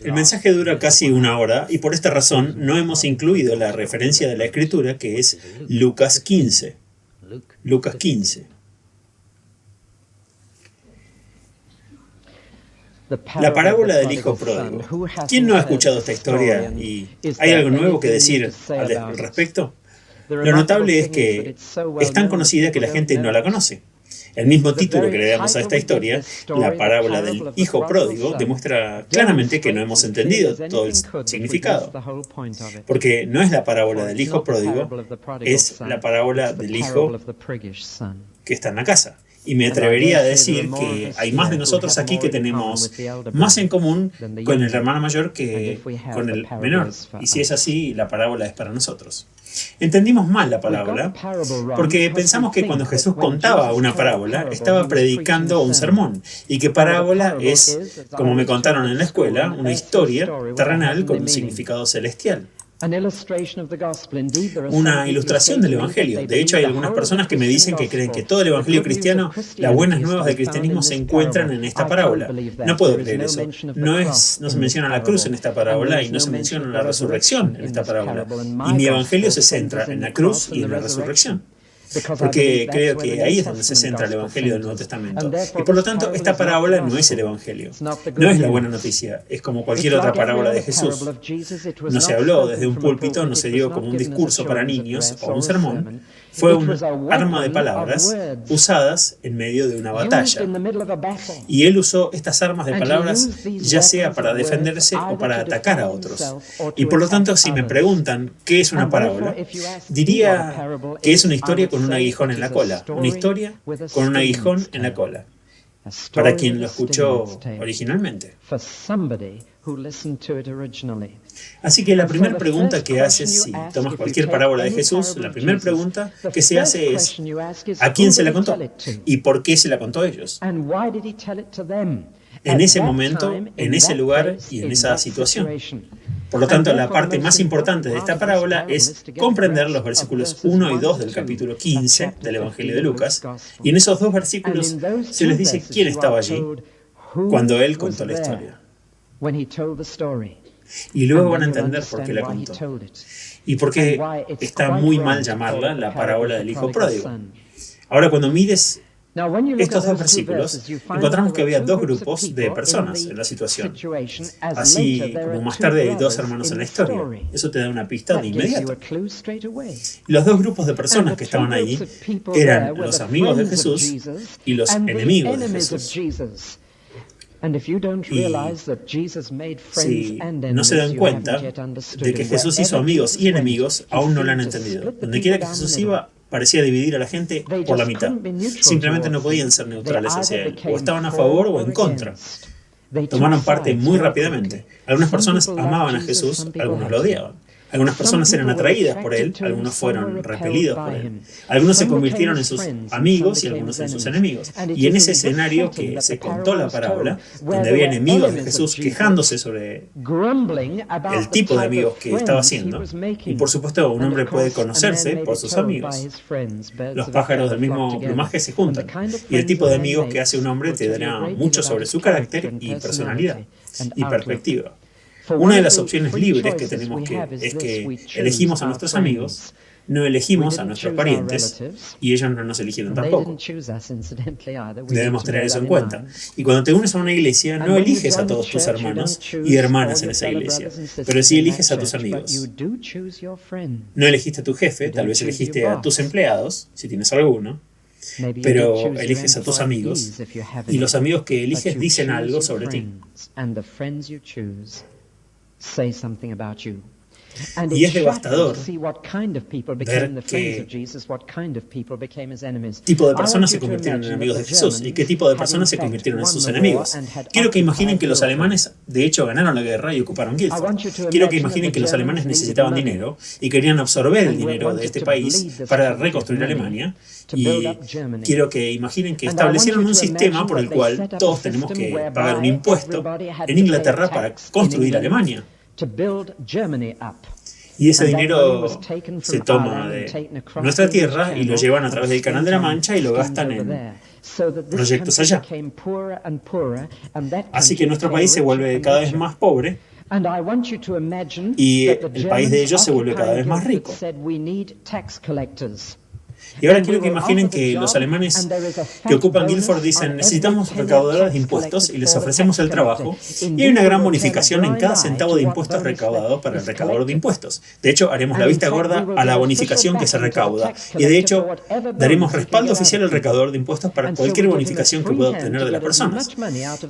El mensaje dura casi una hora y por esta razón no hemos incluido la referencia de la Escritura que es Lucas 15. Lucas 15. La parábola del hijo pródigo. ¿Quién no ha escuchado esta historia y hay algo nuevo que decir al respecto? Lo notable es que es tan conocida que la gente no la conoce. El mismo título que le damos a esta historia, la parábola del hijo pródigo, demuestra claramente que no hemos entendido todo el significado. Porque no es la parábola del hijo pródigo, es la parábola del hijo que está en la casa. Y me atrevería a decir que hay más de nosotros aquí que tenemos más en común con el hermano mayor que con el menor. Y si es así, la parábola es para nosotros. Entendimos mal la parábola porque pensamos que cuando Jesús contaba una parábola, estaba predicando un sermón. Y que parábola es, como me contaron en la escuela, una historia terrenal con un significado celestial. Una ilustración del Evangelio. De hecho, hay algunas personas que me dicen que creen que todo el Evangelio cristiano, las buenas nuevas del cristianismo, se encuentran en esta parábola. No puedo creer eso. No se menciona la cruz en esta parábola y no se menciona la resurrección en esta parábola. Y mi Evangelio se centra en la cruz y en la resurrección. Porque creo que ahí es donde se centra el Evangelio del Nuevo Testamento. Y por lo tanto, esta parábola no es el Evangelio. No es la buena noticia. Es como cualquier otra parábola de Jesús. No se habló desde un púlpito, no se dio como un discurso para niños o un sermón. Fue un arma de palabras usadas en medio de una batalla. Y él usó estas armas de palabras ya sea para defenderse o para atacar a otros. Y por lo tanto, si me preguntan qué es una parábola, diría que es una historia con un aguijón en la cola. Una historia con un aguijón en la cola. Para quien lo escuchó originalmente. Así que la primera pregunta que haces, si tomas cualquier parábola de Jesús, la primera pregunta que se hace es, ¿a quién se la contó? ¿Y por qué se la contó a ellos? En ese momento, en ese lugar y en esa situación. Por lo tanto, la parte más importante de esta parábola es comprender los versículos 1 y 2 del capítulo 15 del Evangelio de Lucas. Y en esos dos versículos se les dice quién estaba allí cuando él contó la historia. Y luego van a entender por qué la contó. Y por qué está muy mal llamarla la parábola del hijo pródigo. Ahora, cuando mires estos dos versículos, encontramos que había dos grupos de personas en la situación. Así como más tarde hay dos hermanos en la historia. Eso te da una pista de inmediato. Los dos grupos de personas que estaban allí eran los amigos de Jesús y los enemigos de Jesús. Y si no se dan cuenta de que Jesús hizo amigos y enemigos, aún no lo han entendido. Donde quiera que Jesús iba, parecía dividir a la gente por la mitad. Simplemente no podían ser neutrales hacia él. O estaban a favor o en contra. Tomaron parte muy rápidamente. Algunas personas amaban a Jesús, algunos lo odiaban. Algunas personas eran atraídas por él, algunos fueron repelidos por él. Algunos se convirtieron en sus amigos y algunos en sus enemigos. Y en ese escenario que se contó la parábola, donde había enemigos de Jesús quejándose sobre el tipo de amigos que estaba haciendo, y por supuesto un hombre puede conocerse por sus amigos. Los pájaros del mismo plumaje se juntan, y el tipo de amigos que hace un hombre te dará mucho sobre su carácter y personalidad y perspectiva. Una de las opciones libres que tenemos es que elegimos a nuestros amigos, no elegimos a nuestros parientes, y ellos no nos eligieron tampoco. Debemos tener eso en cuenta. Y cuando te unes a una iglesia, no eliges a todos tus hermanos y hermanas en esa iglesia, pero sí eliges a tus amigos. No elegiste a tu jefe, tal vez elegiste a tus empleados, si tienes alguno, pero eliges a tus amigos, y los amigos que eliges dicen algo sobre ti. Y es devastador ver qué tipo de personas se convirtieron en enemigos de Jesús y qué tipo de personas se convirtieron en sus enemigos. Quiero que imaginen que los alemanes, de hecho, ganaron la guerra y ocuparon Guildford. Quiero que imaginen que los alemanes necesitaban dinero y querían absorber el dinero de este país para reconstruir Alemania. Y quiero que imaginen que establecieron un sistema por el cual todos tenemos que pagar un impuesto en Inglaterra para construir Alemania. Y ese dinero se toma de nuestra tierra y lo llevan a través del Canal de la Mancha y lo gastan en proyectos allá. Así que nuestro país se vuelve cada vez más pobre y el país de ellos se vuelve cada vez más rico. Y ahora quiero que imaginen que los alemanes que ocupan Guildford dicen: necesitamos recaudadores de impuestos, y les ofrecemos el trabajo, y hay una gran bonificación en cada centavo de impuestos recaudado para el recaudador de impuestos. De hecho, haremos la vista gorda a la bonificación que se recauda, y de hecho daremos respaldo oficial al recaudador de impuestos para cualquier bonificación que pueda obtener de las personas.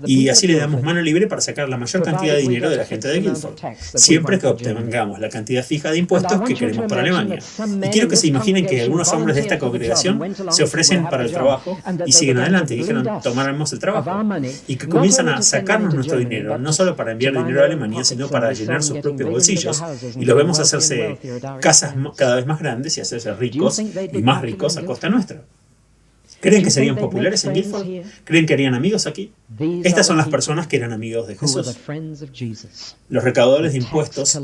Y así le damos mano libre para sacar la mayor cantidad de dinero de la gente de Guildford, siempre que obtengamos la cantidad fija de impuestos que queremos para Alemania. Y quiero que se imaginen que algunos hombres de esta congregación se ofrecen para el trabajo y siguen adelante. Y dijeron: tomaremos el trabajo. Y que comienzan a sacarnos nuestro dinero, no solo para enviar dinero a Alemania, sino para llenar sus propios bolsillos. Y los vemos hacerse casas cada vez más grandes y hacerse ricos y más ricos a costa nuestra. ¿Creen que serían populares en Guildford? ¿Creen que harían amigos aquí? Estas son las personas que eran amigos de Jesús. Los recaudadores de impuestos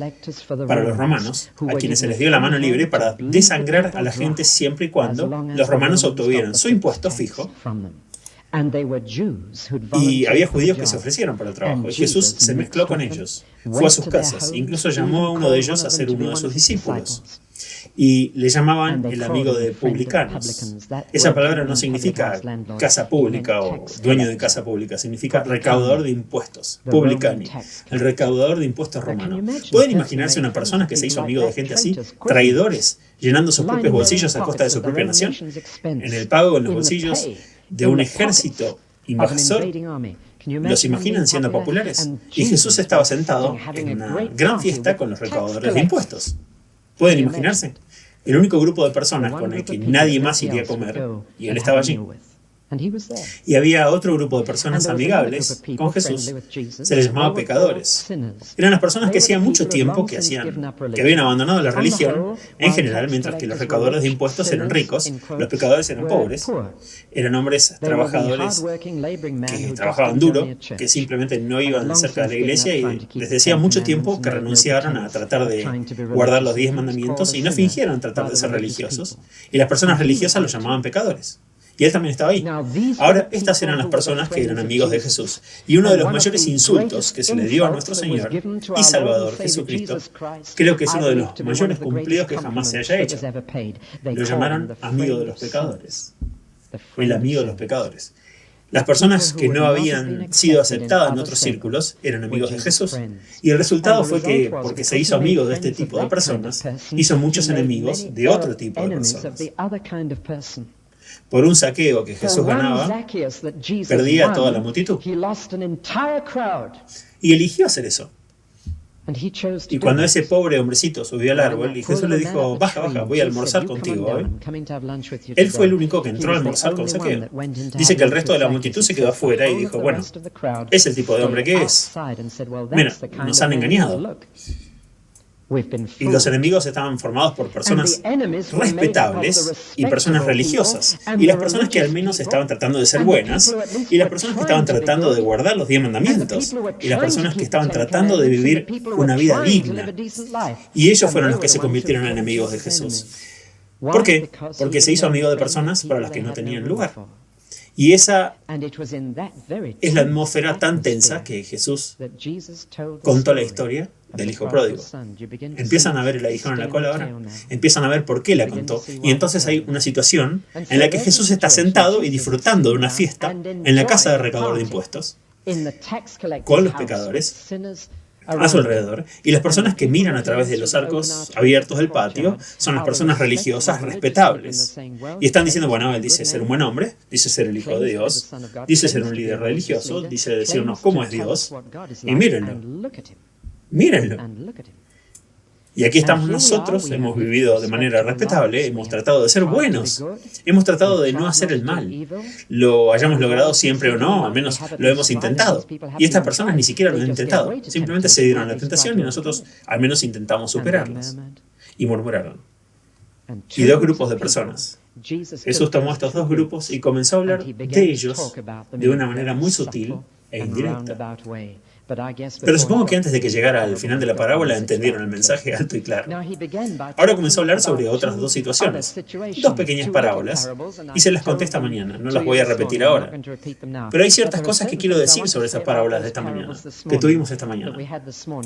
para los romanos, a quienes se les dio la mano libre para desangrar a la gente siempre y cuando los romanos obtuvieran su impuesto fijo. Y había judíos que se ofrecieron para el trabajo, y Jesús se mezcló con ellos. Fue a sus casas, incluso llamó a uno de ellos a ser uno de sus discípulos. Y le llamaban el amigo de publicanos. Esa palabra no significa casa pública o dueño de casa pública, significa recaudador de impuestos, publicani, el recaudador de impuestos romano. ¿Pueden imaginarse una persona que se hizo amigo de gente así, traidores, llenando sus propios bolsillos a costa de su propia nación, en el pago en los bolsillos de un ejército invasor? ¿Los imaginan siendo populares? Y Jesús estaba sentado en una gran fiesta con los recaudadores de impuestos. ¿Pueden imaginarse? El único grupo de personas con el que nadie más iría a comer, y él estaba allí. Y había otro grupo de personas amigables con Jesús. Se les llamaba pecadores. Eran las personas que hacía mucho tiempo que habían abandonado la religión en general, mientras que los recaudadores de impuestos eran ricos, los pecadores eran pobres. Eran hombres trabajadores que trabajaban duro, que simplemente no iban cerca de la iglesia, y les decía mucho tiempo que renunciaran a tratar de guardar los 10 mandamientos y no fingieran tratar de ser religiosos. Y las personas religiosas los llamaban pecadores. Y él también estaba ahí. Ahora, estas eran las personas que eran amigos de Jesús. Y uno de los mayores insultos que se le dio a nuestro Señor y Salvador Jesucristo, creo que es uno de los mayores cumplidos que jamás se haya hecho. Lo llamaron amigo de los pecadores. O el amigo de los pecadores. Las personas que no habían sido aceptadas en otros círculos eran amigos de Jesús. Y el resultado fue que, porque se hizo amigo de este tipo de personas, hizo muchos enemigos de otro tipo de personas. Por un saqueo que Jesús ganaba, perdía a toda la multitud. Y eligió hacer eso. Y cuando ese pobre hombrecito subió al árbol y Jesús le dijo: baja, voy a almorzar contigo hoy, él fue el único que entró a almorzar con Zaqueo. Dice que el resto de la multitud se quedó afuera y dijo: bueno, es el tipo de hombre que es. Mira, nos han engañado. Y los enemigos estaban formados por personas respetables y personas religiosas. Y las personas que al menos estaban tratando de ser buenas. Y las personas que estaban tratando de guardar los 10 mandamientos. Y las personas que estaban tratando de vivir una vida digna. Y ellos fueron los que se convirtieron en enemigos de Jesús. ¿Por qué? Porque se hizo amigo de personas para las que no tenían lugar. Y esa es la atmósfera tan tensa que Jesús contó la historia del hijo pródigo. Empiezan a ver el aguijón en la cola ahora. Empiezan a ver por qué la contó. Y entonces hay una situación en la que Jesús está sentado y disfrutando de una fiesta en la casa de recaudador de impuestos con los pecadores a su alrededor, y las personas que miran a través de los arcos abiertos del patio son las personas religiosas respetables. Y están diciendo: bueno, él dice ser un buen hombre, dice ser el hijo de Dios, dice ser un líder religioso, dice decirnos cómo es Dios, y mírenlo. Y aquí estamos nosotros, hemos vivido de manera respetable, hemos tratado de ser buenos, hemos tratado de no hacer el mal. Lo hayamos logrado siempre o no, al menos lo hemos intentado. Y estas personas ni siquiera lo han intentado, simplemente se dieron a la tentación y nosotros al menos intentamos superarlas. Y murmuraron. Y 2 grupos de personas. Jesús tomó estos 2 grupos y comenzó a hablar de ellos de una manera muy sutil e indirecta. Pero supongo que antes de que llegara al final de la parábola entendieron el mensaje alto y claro. Ahora comenzó a hablar sobre otras dos situaciones, dos pequeñas parábolas, y se las conté esta mañana, no las voy a repetir ahora. Pero hay ciertas cosas que quiero decir sobre esas parábolas de esta mañana, que tuvimos esta mañana,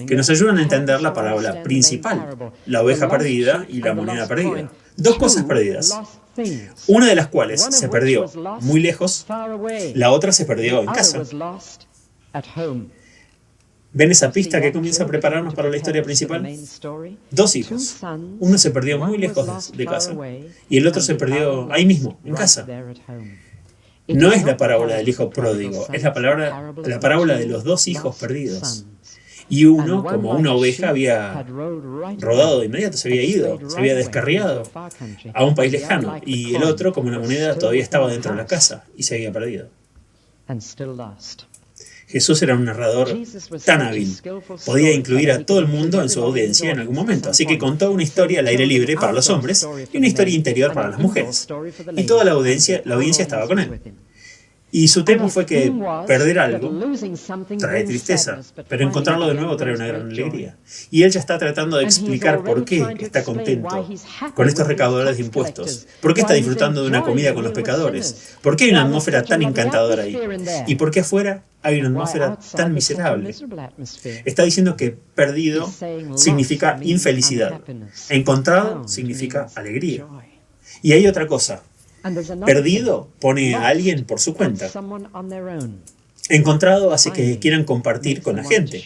que nos ayudan a entender la parábola principal, la oveja perdida y la moneda perdida. Dos cosas perdidas, una de las cuales se perdió muy lejos, la otra se perdió en casa. ¿Ven esa pista que comienza a prepararnos para la historia principal? Dos hijos. Uno se perdió muy lejos de casa y el otro se perdió ahí mismo, en casa. No es la parábola del hijo pródigo, es la parábola de los dos hijos perdidos. Y uno, como una oveja, había rodado de inmediato, se había ido, se había descarriado a un país lejano. Y el otro, como una moneda, todavía estaba dentro de la casa y se había perdido. Jesús era un narrador tan hábil, podía incluir a todo el mundo en su audiencia en algún momento, así que contó una historia al aire libre para los hombres y una historia interior para las mujeres. Y toda la audiencia estaba con él. Y su tema fue que perder algo trae tristeza, pero encontrarlo de nuevo trae una gran alegría. Y él ya está tratando de explicar por qué está contento con estos recaudadores de impuestos, por qué está disfrutando de una comida con los pecadores, por qué hay una atmósfera tan encantadora ahí, y por qué afuera hay una atmósfera tan miserable. Está diciendo que perdido significa infelicidad, encontrado significa alegría. Y hay otra cosa. Perdido pone a alguien por su cuenta. Encontrado hace que quieran compartir con la gente.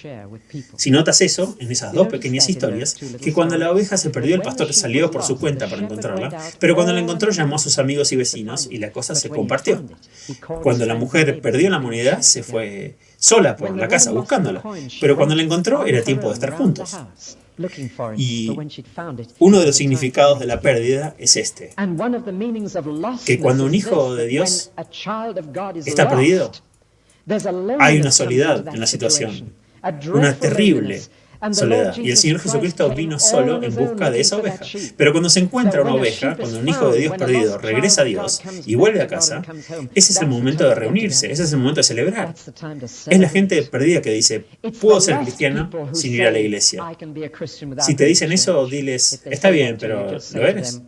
Si notas eso, en esas dos pequeñas historias, que cuando la oveja se perdió, el pastor salió por su cuenta para encontrarla, pero cuando la encontró llamó a sus amigos y vecinos y la cosa se compartió. Cuando la mujer perdió la moneda, se fue sola por la casa buscándola, pero cuando la encontró era tiempo de estar juntos. Y uno de los significados de la pérdida es este, que cuando un hijo de Dios está perdido, hay una soledad en la situación, una terrible soledad. Y el Señor Jesucristo vino solo en busca de esa oveja. Pero cuando se encuentra una oveja, cuando un hijo de Dios perdido regresa a Dios y vuelve a casa, ese es el momento de reunirse, ese es el momento de celebrar. Es la gente perdida que dice, puedo ser cristiano sin ir a la iglesia. Si te dicen eso, diles, está bien, pero ¿lo eres?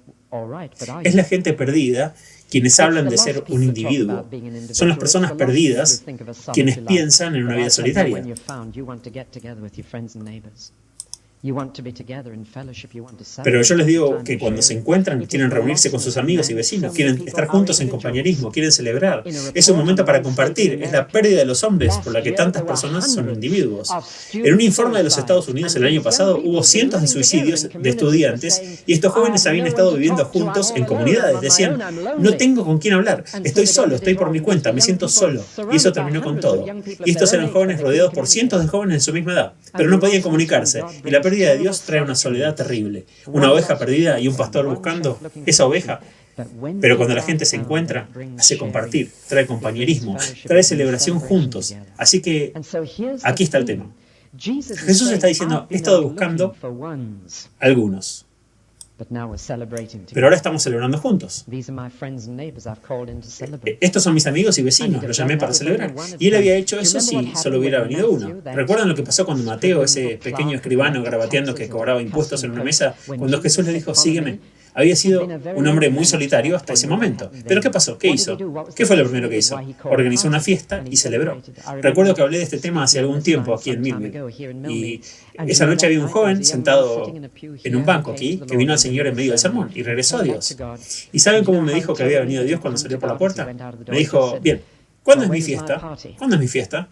Es la gente perdida quienes hablan de ser un individuo. Son las personas perdidas quienes piensan en una vida solitaria. Pero yo les digo que cuando se encuentran, quieren reunirse con sus amigos y vecinos, quieren estar juntos en compañerismo, quieren celebrar. Es un momento para compartir. Es la pérdida de los hombres por la que tantas personas son individuos. En un informe de los Estados Unidos el año pasado hubo cientos de suicidios de estudiantes y estos jóvenes habían estado viviendo juntos en comunidades. Decían, no tengo con quién hablar, estoy solo, estoy por mi cuenta, me siento solo. Y eso terminó con todo. Y estos eran jóvenes rodeados por cientos de jóvenes de su misma edad, pero no podían comunicarse. Y la pérdida de Dios trae una soledad terrible. Una oveja perdida y un pastor buscando esa oveja. Pero cuando la gente se encuentra, hace compartir, trae compañerismo, trae celebración juntos. Así que aquí está el tema. Jesús está diciendo, he estado buscando algunos. Pero ahora estamos celebrando juntos. Estos son mis amigos y vecinos, los llamé para celebrar. Y él había hecho eso si solo hubiera venido uno. ¿Recuerdan lo que pasó cuando Mateo, ese pequeño escribano garabateando que cobraba impuestos en una mesa, cuando Jesús le dijo, sígueme? Había sido un hombre muy solitario hasta ese momento. ¿Pero qué pasó? ¿Qué hizo? ¿Qué fue lo primero que hizo? Organizó una fiesta y celebró. Recuerdo que hablé de este tema hace algún tiempo aquí en Millville. Y esa noche había un joven sentado en un banco aquí que vino al Señor en medio del sermón y regresó a Dios. ¿Y saben cómo me dijo que había venido Dios cuando salió por la puerta? Me dijo, bien, ¿cuándo es mi fiesta? ¿Cuándo es mi fiesta?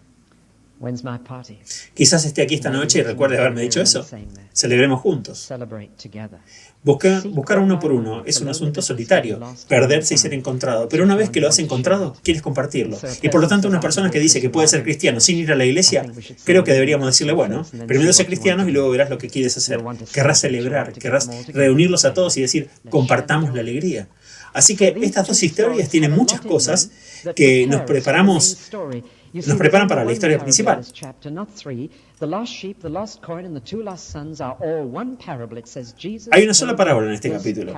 Quizás esté aquí esta noche y recuerde haberme dicho eso. Celebremos juntos. Buscar uno por uno es un asunto solitario, perderse y ser encontrado. Pero una vez que lo has encontrado, quieres compartirlo. Y por lo tanto, una persona que dice que puede ser cristiano sin ir a la iglesia, creo que deberíamos decirle, bueno, primero sé cristiano y luego verás lo que quieres hacer. Querrás celebrar, querrás reunirlos a todos y decir, compartamos la alegría. Así que estas dos historias tienen muchas cosas que nos preparamos Nos preparan para la historia principal. Hay una sola parábola en este capítulo,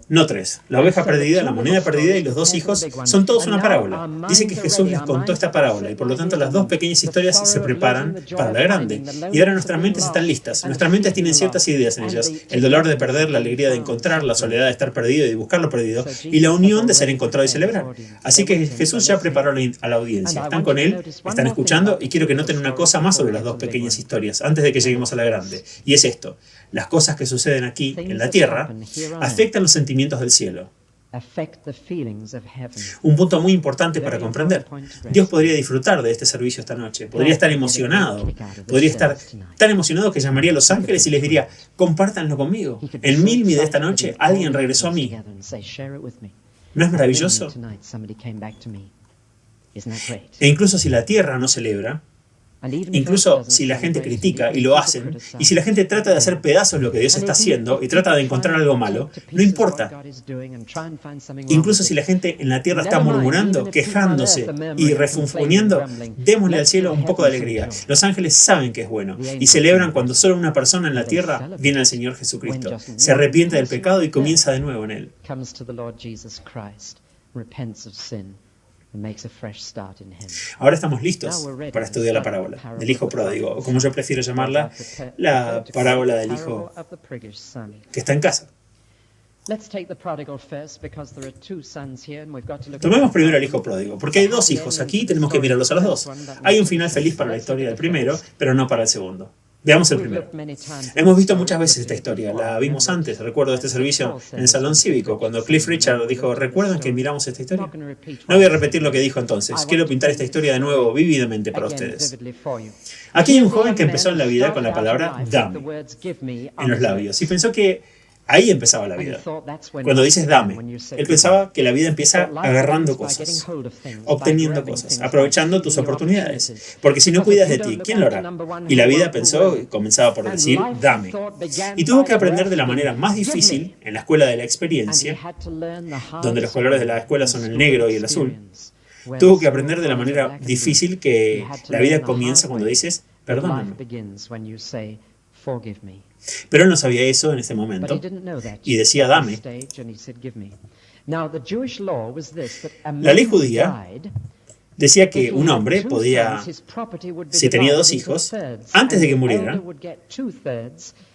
no tres. La oveja perdida, la moneda perdida y los dos hijos son todos una parábola. Dice que Jesús les contó esta parábola y por lo tanto las dos pequeñas historias se preparan para la grande. Y ahora nuestras mentes están listas. Nuestras mentes tienen ciertas ideas en ellas. El dolor de perder, la alegría de encontrar, la soledad de estar perdido y de buscar lo perdido, y la unión de ser encontrado y celebrar. Así que Jesús ya preparó a la audiencia. Están con Él, están escuchando, y quiero que noten una cosa más sobre las dos pequeñas historias, antes de que lleguemos a la grande. Y es esto: las cosas que suceden aquí, en la tierra, afectan los sentimientos del cielo. Un punto muy importante para comprender. Dios podría disfrutar de este servicio esta noche, podría estar emocionado, podría estar tan emocionado que llamaría a los ángeles y les diría: compártanlo conmigo. En Milmi de esta noche alguien regresó a mí. ¿No es maravilloso? E incluso si la tierra no celebra, incluso si la gente critica, y lo hacen, y si la gente trata de hacer pedazos lo que Dios está haciendo y trata de encontrar algo malo, no importa. Incluso si la gente en la tierra está murmurando, quejándose y refunfuñando, démosle al cielo un poco de alegría. Los ángeles saben que es bueno y celebran cuando solo una persona en la tierra viene al Señor Jesucristo, se arrepiente del pecado y comienza de nuevo en Él. Ahora estamos listos para estudiar la parábola del hijo pródigo, o como yo prefiero llamarla, la parábola del hijo que está en casa. Tomemos primero al hijo pródigo, porque hay dos hijos aquí y tenemos que mirarlos a los dos. Hay un final feliz para la historia del primero, pero no para el segundo. Veamos el primero. Hemos visto muchas veces esta historia, la vimos antes, recuerdo este servicio en el Salón Cívico, cuando Cliff Richard dijo: ¿recuerdan que miramos esta historia? No voy a repetir lo que dijo entonces, quiero pintar esta historia de nuevo vívidamente para ustedes. Aquí hay un joven que empezó en la vida con la palabra dame en los labios y pensó que ahí empezaba la vida. Cuando dices dame, él pensaba que la vida empieza agarrando cosas, obteniendo cosas, aprovechando tus oportunidades. Porque si no cuidas de ti, ¿quién lo hará? Y la vida pensó y comenzaba por decir dame. Y tuvo que aprender de la manera más difícil en la escuela de la experiencia, donde los colores de la escuela son el negro y el azul. Tuvo que aprender de la manera difícil que la vida comienza cuando dices perdóname. Pero él no sabía eso en ese momento y decía dame. La ley judía decía que un hombre podía, si tenía dos hijos, antes de que murieran,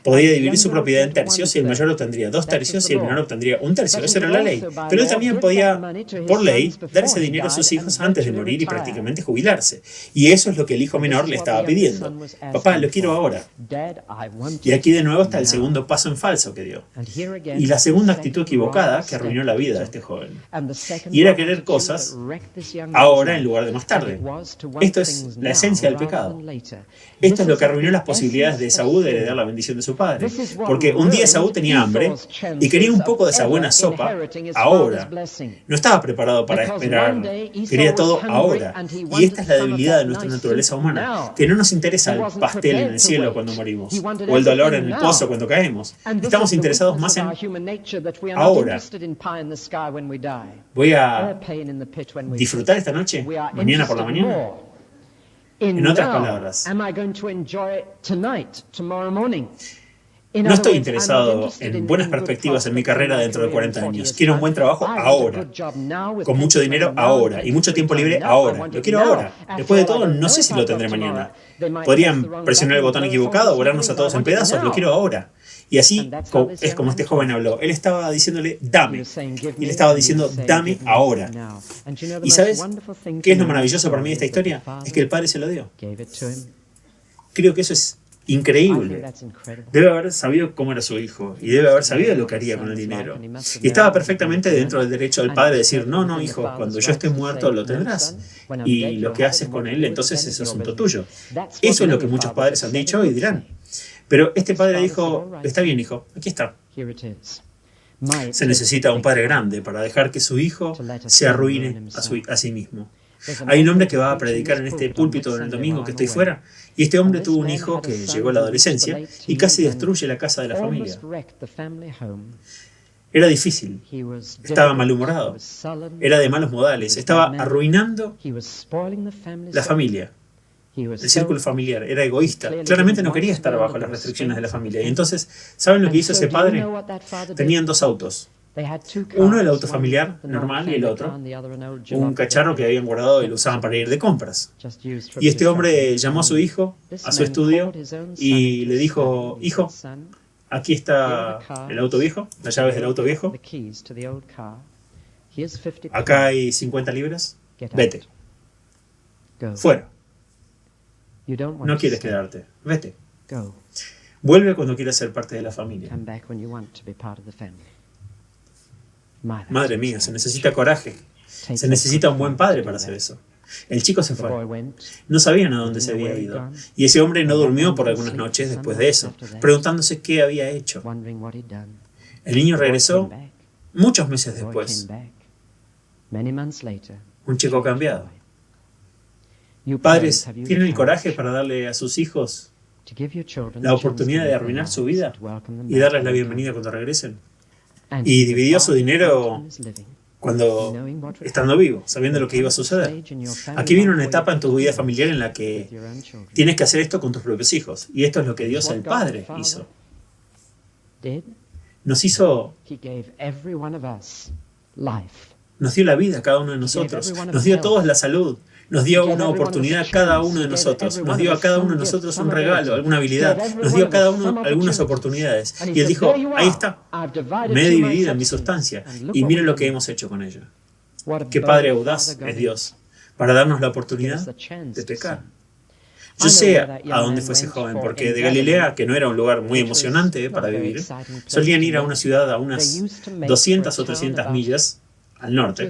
podía dividir su propiedad en tercios y el mayor obtendría 2 tercios y el menor obtendría 1 tercio. Esa era la ley. Pero él también podía, por ley, dar ese dinero a sus hijos antes de morir y prácticamente jubilarse. Y eso es lo que el hijo menor le estaba pidiendo. Papá, lo quiero ahora. Y aquí de nuevo está el segundo paso en falso que dio. Y la segunda actitud equivocada que arruinó la vida de este joven. Y era querer cosas ahora en lugar de más tarde. Esto es la esencia del pecado. Esto es lo que arruinó las posibilidades de Esaú de heredar la bendición de su padre. Porque un día Esaú tenía hambre y quería un poco de esa buena sopa ahora. No estaba preparado para esperar. Quería todo ahora. Y esta es la debilidad de nuestra naturaleza humana. Que no nos interesa el pastel en el cielo cuando morimos. O el dolor en el pozo cuando caemos. Estamos interesados más en ahora. Voy a disfrutar esta noche, mañana por la mañana. En otras palabras, no estoy interesado en buenas perspectivas en mi carrera dentro de 40 años. Quiero un buen trabajo ahora, con mucho dinero ahora y mucho tiempo libre ahora. Lo quiero ahora. Después de todo, no sé si lo tendré mañana. Podrían presionar el botón equivocado o volarnos a todos en pedazos. Lo quiero ahora. Y así es como este joven habló. Él estaba diciéndole, dame. Y le estaba diciendo, dame ahora. ¿Y sabes qué es lo maravilloso para mí de esta historia? Es que el padre se lo dio. Creo que eso es increíble. Debe haber sabido cómo era su hijo y debe haber sabido lo que haría con el dinero. Y estaba perfectamente dentro del derecho del padre de decir, no, hijo, cuando yo esté muerto lo tendrás. Y lo que haces con él, entonces es asunto tuyo. Eso es lo que muchos padres han dicho y dirán. Pero este padre dijo, está bien, hijo, aquí está. Se necesita un padre grande para dejar que su hijo se arruine a sí mismo. Hay un hombre que va a predicar en este púlpito en el domingo que estoy fuera, y este hombre tuvo un hijo que llegó a la adolescencia y casi destruye la casa de la familia. Era difícil, estaba malhumorado, era de malos modales, estaba arruinando la familia, el círculo familiar, era egoísta, claramente no quería estar bajo las restricciones de la familia. Y entonces, ¿saben lo que hizo ese padre? Tenían 2 autos. Uno el auto familiar normal y el otro un cacharro que habían guardado y lo usaban para ir de compras. Y este hombre llamó a su hijo a su estudio y le dijo: hijo, aquí está el auto viejo, las llaves del auto viejo. Acá hay 50 libras. Vete. Fuera. No quieres quedarte. Vete. Vuelve cuando quieras ser parte de la familia. Madre mía, se necesita coraje. Se necesita un buen padre para hacer eso. El chico se fue. No sabían a dónde se había ido. Y ese hombre no durmió por algunas noches después de eso, preguntándose qué había hecho. El niño regresó muchos meses después. Un chico cambiado. Padres, ¿tienen el coraje para darle a sus hijos la oportunidad de arruinar su vida y darles la bienvenida cuando regresen? Y dividió su dinero estando vivo, sabiendo lo que iba a suceder. Aquí viene una etapa en tu vida familiar en la que tienes que hacer esto con tus propios hijos. Y esto es lo que Dios el Padre hizo. Nos dio la vida a cada uno de nosotros. Nos dio a todos la salud. Nos dio una oportunidad a cada uno de nosotros. Nos dio a cada uno de nosotros un regalo, alguna habilidad. Nos dio a cada uno algunas oportunidades. Y Él dijo: ahí está, me he dividido en mi sustancia y miren lo que hemos hecho con ella. Qué Padre audaz es Dios para darnos la oportunidad de pecar. Yo sé a dónde fue ese joven, porque de Galilea, que no era un lugar muy emocionante para vivir, solían ir a una ciudad a unas 200 o 300 millas al norte,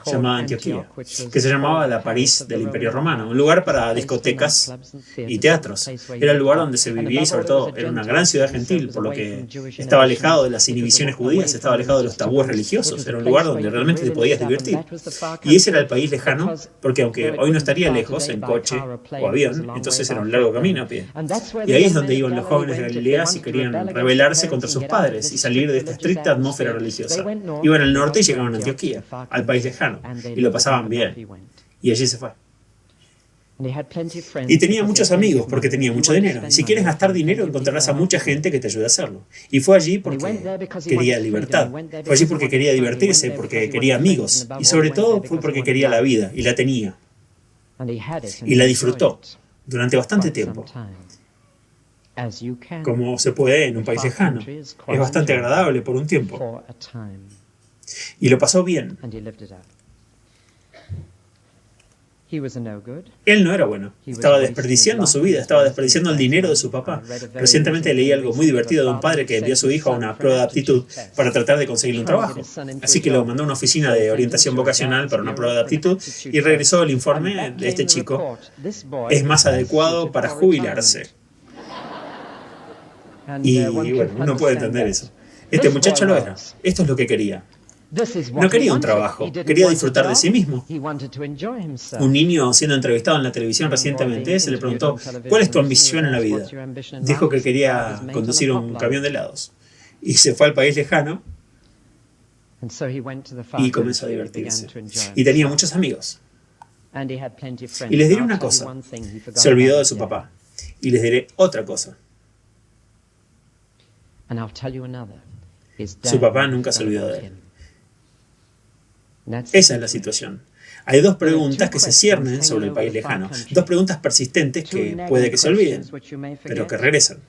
llamada Antioquía, que se llamaba la París del Imperio Romano, un lugar para discotecas y teatros. Era el lugar donde se vivía y sobre todo era una gran ciudad gentil, por lo que estaba alejado de las inhibiciones judías, estaba alejado de los tabúes religiosos, era un lugar donde realmente te podías divertir. Y ese era el país lejano, porque aunque hoy no estaría lejos en coche o avión, entonces era un largo camino a pie. Y ahí es donde iban los jóvenes de Galilea si querían rebelarse contra sus padres y salir de esta estricta atmósfera religiosa. Iban al norte y llegaban a Antioquía, al país lejano, y lo pasaban bien. Y allí se fue. Y tenía muchos amigos porque tenía mucho dinero. Y si quieres gastar dinero, encontrarás a mucha gente que te ayude a hacerlo. Y fue allí porque quería libertad. Fue allí porque quería divertirse, porque quería amigos. Y sobre todo fue porque quería la vida, y la tenía. Y la disfrutó durante bastante tiempo. Como se puede en un país lejano. Es bastante agradable por un tiempo. Y lo pasó bien. Él no era bueno. Estaba desperdiciando su vida, estaba desperdiciando el dinero de su papá. Recientemente leí algo muy divertido de un padre que envió a su hijo a una prueba de aptitud para tratar de conseguirle un trabajo. Así que lo mandó a una oficina de orientación vocacional para una prueba de aptitud y regresó el informe de este chico: es más adecuado para jubilarse. Y bueno, uno puede entender eso. Este muchacho lo era. Esto es lo que quería. No quería un trabajo, quería disfrutar de sí mismo. Un niño siendo entrevistado en la televisión recientemente se le preguntó: ¿cuál es tu ambición en la vida? Dijo que quería conducir un camión de helados. Y se fue al país lejano y comenzó a divertirse. Y tenía muchos amigos. Y les diré una cosa: se olvidó de su papá. Y les diré otra cosa: su papá nunca se olvidó de él. Esa es la situación. Hay 2 preguntas que se ciernen sobre el país lejano. 2 preguntas persistentes que puede que se olviden, pero que regresan.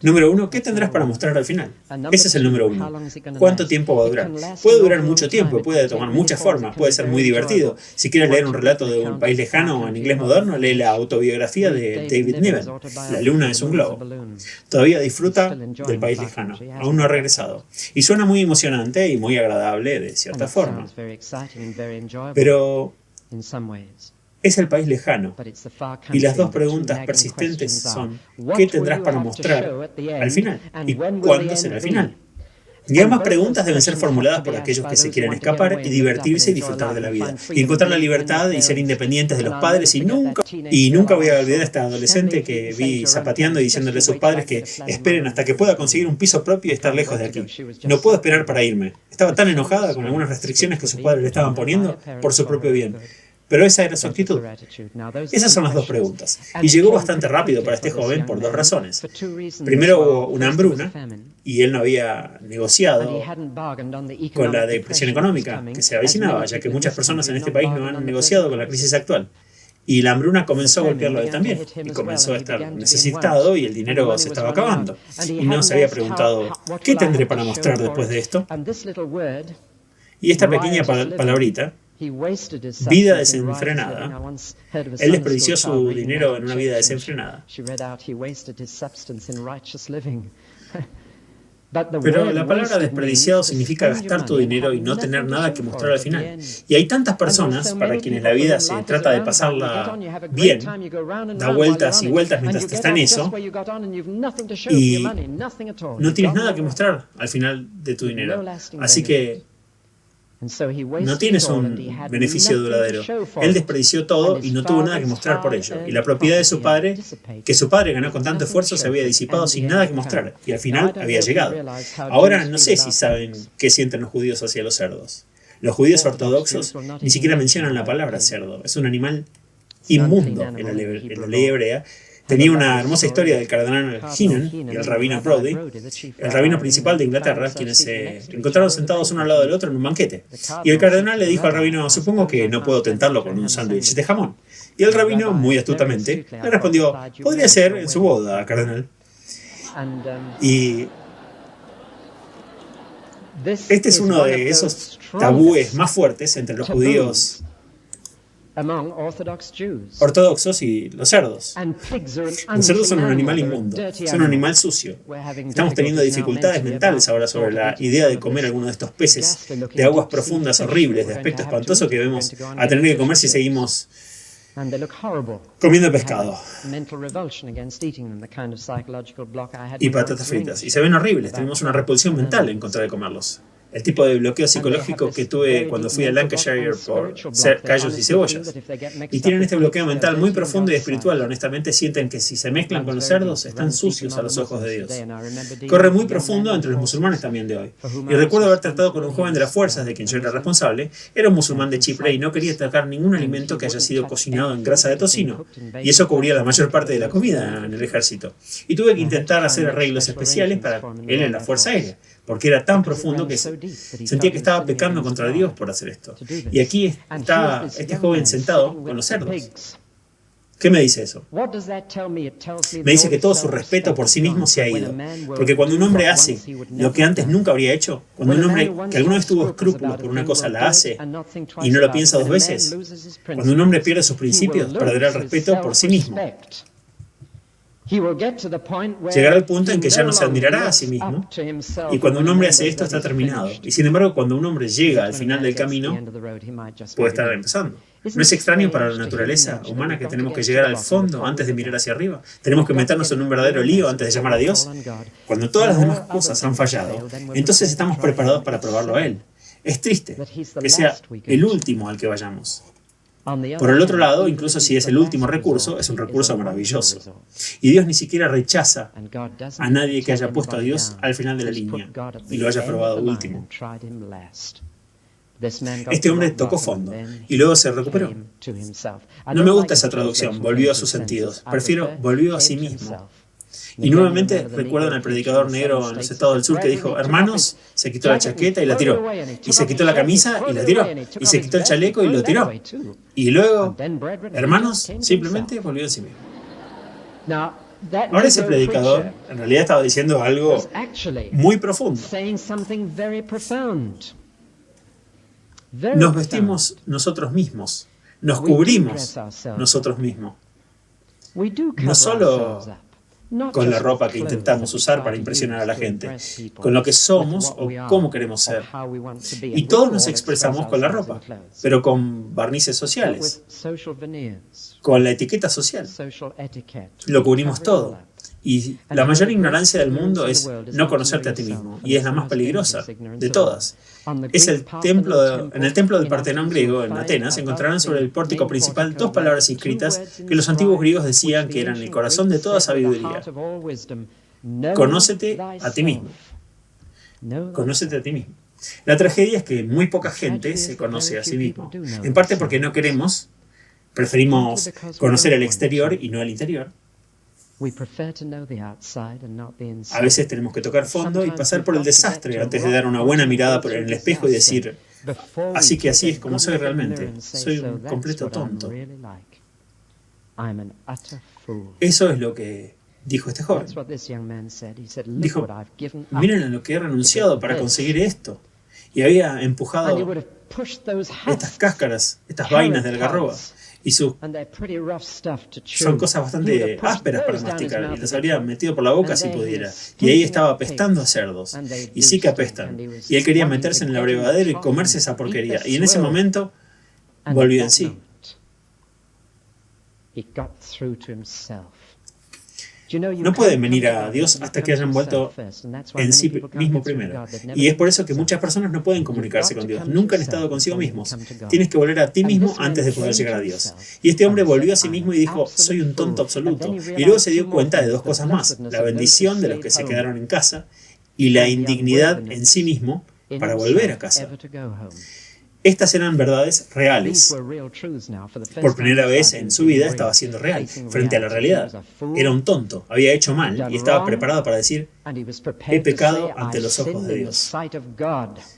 Número 1, ¿qué tendrás para mostrar al final? Ese es el número 1. ¿Cuánto tiempo va a durar? Puede durar mucho tiempo, puede tomar muchas formas, puede ser muy divertido. Si quieres leer un relato de un país lejano en inglés moderno, lee la autobiografía de David Niven, La luna es un globo. Todavía disfruta del país lejano, aún no ha regresado. Y suena muy emocionante y muy agradable de cierta forma. Pero es el país lejano. Y las 2 preguntas persistentes son: ¿qué tendrás para mostrar al final? ¿Y cuándo será el final? Y ambas preguntas deben ser formuladas por aquellos que se quieren escapar y divertirse y disfrutar de la vida. Y encontrar la libertad y ser independientes de los padres. Y nunca voy a olvidar a esta adolescente que vi zapateando y diciéndole a sus padres que esperen hasta que pueda conseguir un piso propio y estar lejos de aquí. No puedo esperar para irme. Estaba tan enojada con algunas restricciones que sus padres le estaban poniendo por su propio bien. Pero esa era su actitud. Esas son las dos preguntas. Y llegó bastante rápido para este joven por dos razones. Primero hubo una hambruna y él no había negociado con la depresión económica que se avecinaba, ya que muchas personas en este país no han negociado con la crisis actual. Y la hambruna comenzó a golpearlo a él también. Y comenzó a estar necesitado y el dinero se estaba acabando. Y no se había preguntado, ¿qué tendré para mostrar después de esto? Y esta pequeña palabrita, vida desenfrenada, él desperdició su dinero en una vida desenfrenada. Pero la palabra desperdiciado significa gastar tu dinero y no tener nada que mostrar al final. Y hay tantas personas para quienes la vida se trata de pasarla bien, da vueltas y vueltas mientras está en eso, y no tienes nada que mostrar al final de tu dinero. Así que no tienes un beneficio duradero. Él desperdició todo y no tuvo nada que mostrar por ello. Y la propiedad de su padre, que su padre ganó con tanto esfuerzo, se había disipado sin nada que mostrar. Y al final había llegado. Ahora no sé si saben qué sienten los judíos hacia los cerdos. Los judíos ortodoxos ni siquiera mencionan la palabra cerdo. Es un animal inmundo en la ley hebrea. Tenía una hermosa historia del cardenal Heenan y el rabino Brodie, el rabino principal de Inglaterra, quienes se encontraron sentados uno al lado del otro en un banquete. Y el cardenal le dijo al rabino, supongo que no puedo tentarlo con un sándwich de jamón. Y el rabino, muy astutamente, le respondió, podría ser en su boda, cardenal. Y este es uno de esos tabúes más fuertes entre los judíos ortodoxos y los cerdos. Los cerdos son un animal inmundo, son un animal sucio. Estamos teniendo dificultades mentales ahora sobre la idea de comer alguno de estos peces de aguas profundas horribles, de aspecto espantoso que vemos a tener que comer si seguimos comiendo pescado y patatas fritas. Y se ven horribles, tenemos una repulsión mental en contra de comerlos. El tipo de bloqueo psicológico que tuve cuando fui a Lancashire por callos y cebollas. Y tienen este bloqueo mental muy profundo y espiritual. Honestamente sienten que si se mezclan con los cerdos, están sucios a los ojos de Dios. Corre muy profundo entre los musulmanes también de hoy. Y recuerdo haber tratado con un joven de las fuerzas, de quien yo era responsable. Era un musulmán de Chipre y no quería tocar ningún alimento que haya sido cocinado en grasa de tocino. Y eso cubría la mayor parte de la comida en el ejército. Y tuve que intentar hacer arreglos especiales para él en la Fuerza Aérea, porque era tan profundo que sentía que estaba pecando contra Dios por hacer esto. Y aquí está este joven sentado con los cerdos. ¿Qué me dice eso? Me dice que todo su respeto por sí mismo se ha ido. Porque cuando un hombre hace lo que antes nunca habría hecho, cuando un hombre que alguna vez tuvo escrúpulos por una cosa la hace y no lo piensa dos veces, cuando un hombre pierde sus principios, perderá el respeto por sí mismo. Llegará al punto en que ya no se admirará a sí mismo, y cuando un hombre hace esto está terminado. Y sin embargo, cuando un hombre llega al final del camino, puede estar empezando. ¿No es extraño para la naturaleza humana que tenemos que llegar al fondo antes de mirar hacia arriba? ¿Tenemos que meternos en un verdadero lío antes de llamar a Dios? Cuando todas las demás cosas han fallado, entonces estamos preparados para probarlo a Él. Es triste que sea el último al que vayamos. Por el otro lado, incluso si es el último recurso, es un recurso maravilloso. Y Dios ni siquiera rechaza a nadie que haya puesto a Dios al final de la línea y lo haya probado último. Este hombre tocó fondo y luego se recuperó. No me gusta esa traducción, volvió a sus sentidos. Prefiero volvió a sí mismo. Y nuevamente recuerdan al predicador negro en los estados del sur que dijo, hermanos, se quitó la chaqueta y la tiró. Y se quitó la camisa y la tiró. Y se quitó el chaleco y lo tiró. Y luego, hermanos, simplemente volvió a sí mismo. Ahora ese predicador en realidad estaba diciendo algo muy profundo. Nos vestimos nosotros mismos. Nos cubrimos nosotros mismos. No solo con la ropa que intentamos usar para impresionar a la gente, con lo que somos o cómo queremos ser. Y todos nos expresamos con la ropa, pero con barnices sociales, con la etiqueta social. Lo cubrimos todo. Y la mayor ignorancia del mundo es no conocerte a ti mismo, y es la más peligrosa de todas. En el templo del Partenón griego, en Atenas, encontrarán sobre el pórtico principal 2 palabras inscritas que los antiguos griegos decían que eran el corazón de toda sabiduría. Conócete a ti mismo. Conócete a ti mismo. La tragedia es que muy poca gente se conoce a sí mismo. En parte porque no queremos, preferimos conocer el exterior y no el interior. A veces tenemos que tocar fondo y pasar por el desastre antes de dar una buena mirada por el espejo y decir, así que así es como soy realmente. Soy un completo tonto. Eso es lo que dijo este joven. Dijo, miren a lo que he renunciado para conseguir esto. Y había empujado estas cáscaras, estas vainas de algarroba. Y son cosas bastante ásperas para masticar, y las habría metido por la boca si pudiera. Y ahí estaba apestando a cerdos. Y sí que apestan. Y él quería meterse en el abrevadero y comerse esa porquería. Y en ese momento volvió en sí. No pueden venir a Dios hasta que hayan vuelto en sí mismo primero. Y es por eso que muchas personas no pueden comunicarse con Dios. Nunca han estado consigo mismos. Tienes que volver a ti mismo antes de poder llegar a Dios. Y este hombre volvió a sí mismo y dijo, soy un tonto absoluto. Y luego se dio cuenta de 2 cosas más. La bendición de los que se quedaron en casa y la indignidad en sí mismo para volver a casa. Estas eran verdades reales. Por primera vez en su vida estaba siendo real, frente a la realidad. Era un tonto, había hecho mal y estaba preparado para decir, he pecado ante los ojos de Dios.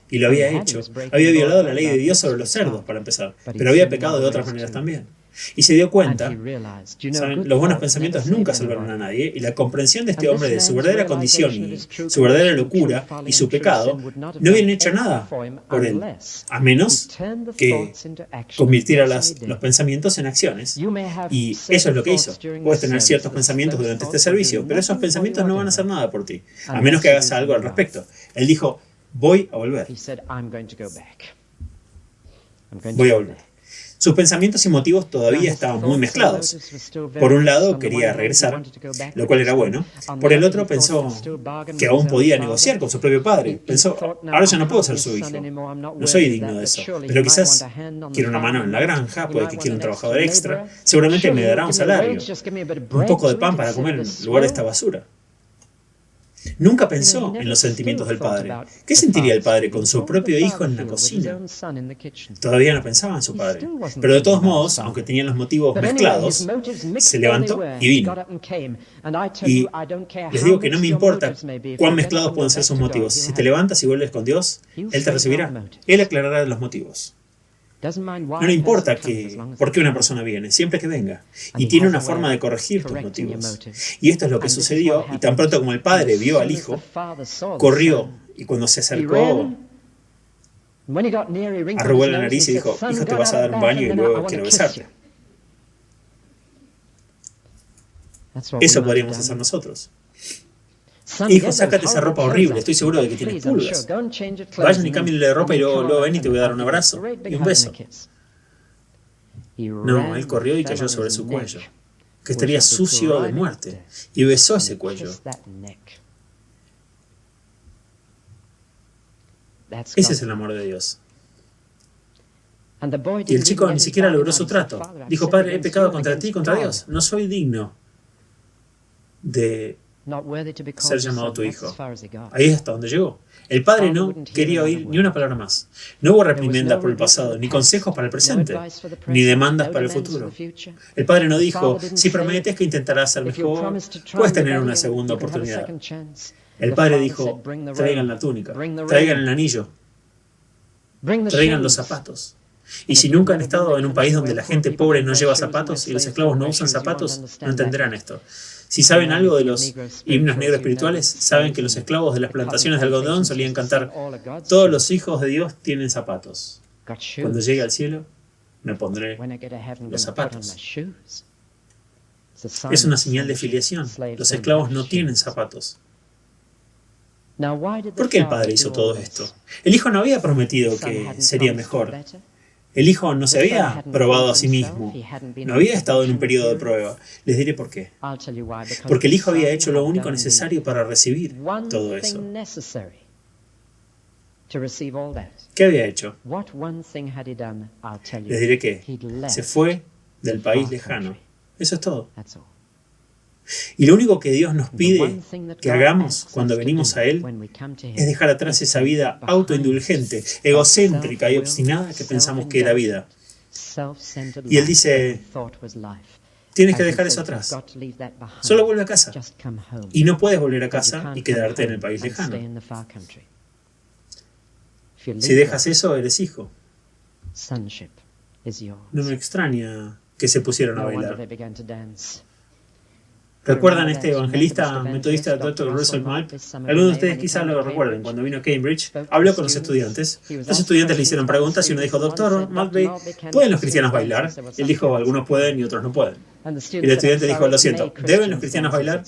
Y lo había hecho. Había violado la ley de Dios sobre los cerdos, para empezar, pero había pecado de otras maneras también. Y se dio cuenta, ¿saben? Los buenos pensamientos nunca salvaron a nadie, y la comprensión de este hombre de su verdadera condición y su verdadera locura y su pecado no habían hecho nada por él, a menos que convirtiera los pensamientos en acciones. Y eso es lo que hizo. Puedes tener ciertos pensamientos durante este servicio, pero esos pensamientos no van a hacer nada por ti, a menos que hagas algo al respecto. Él dijo, voy a volver. Voy a volver. Sus pensamientos y motivos todavía estaban muy mezclados. Por un lado, quería regresar, lo cual era bueno. Por el otro, pensó que aún podía negociar con su propio padre. Pensó, ahora ya no puedo ser su hijo. No soy digno de eso. Pero quizás quiero una mano en la granja, puede que quiera un trabajador extra. Seguramente me dará un salario. Un poco de pan para comer en lugar de esta basura. Nunca pensó en los sentimientos del padre. ¿Qué sentiría el padre con su propio hijo en la cocina? Todavía no pensaba en su padre. Pero de todos modos, aunque tenían los motivos mezclados, se levantó y vino. Y les digo que no me importa cuán mezclados pueden ser sus motivos. Si te levantas y vuelves con Dios, Él te recibirá. Él aclarará los motivos. No le importa por qué una persona viene, siempre que venga. Y tiene una forma de corregir tus motivos. Y esto es lo que sucedió. Y tan pronto como el padre vio al hijo, corrió. Y cuando se acercó, arrugó la nariz y dijo, hijo, te vas a dar un baño y luego quiero besarte. Eso podríamos hacer nosotros. Hijo, sácate esa ropa horrible, estoy seguro de que tienes pulgas. Vayan y cámbienle de ropa y luego ven y te voy a dar un abrazo y un beso. No, él corrió y cayó sobre su cuello, que estaría sucio de muerte, y besó ese cuello. Ese es el amor de Dios. Y el chico ni siquiera logró su trato. Dijo, Padre, he pecado contra ti y contra Dios. No soy digno de ser llamado tu hijo. Ahí es hasta donde llegó. El padre no quería oír ni una palabra más. No hubo reprimenda por el pasado, ni consejos para el presente, ni demandas para el futuro. El padre no dijo, si prometes que intentarás ser mejor, puedes tener una segunda oportunidad. El padre dijo, traigan la túnica, traigan el anillo, traigan los zapatos. Y si nunca han estado en un país donde la gente pobre no lleva zapatos y los esclavos no usan zapatos, no entenderán esto. Si saben algo de los himnos negros espirituales, saben que los esclavos de las plantaciones de algodón solían cantar, todos los hijos de Dios tienen zapatos. Cuando llegue al cielo, me pondré los zapatos. Es una señal de filiación. Los esclavos no tienen zapatos. ¿Por qué el padre hizo todo esto? El hijo no había prometido que sería mejor. El hijo no se había probado a sí mismo, no había estado en un periodo de prueba. Les diré por qué. Porque el hijo había hecho lo único necesario para recibir todo eso. ¿Qué había hecho? Les diré que se fue del país lejano. Eso es todo. Y lo único que Dios nos pide que hagamos cuando venimos a Él es dejar atrás esa vida autoindulgente, egocéntrica y obstinada que pensamos que era vida. Y Él dice, tienes que dejar eso atrás. Solo vuelve a casa. Y no puedes volver a casa y quedarte en el país lejano. Si dejas eso, eres hijo. No me extraña que se pusieron a bailar. ¿Recuerdan este evangelista metodista Dr. Russell Malp? Algunos de ustedes quizás lo recuerden. Cuando vino a Cambridge, habló con los estudiantes. Los estudiantes le hicieron preguntas y uno dijo, Doctor Maltby, ¿pueden los cristianos bailar? Él dijo, algunos pueden y otros no pueden. Y el estudiante dijo, lo siento, ¿deben los cristianos bailar?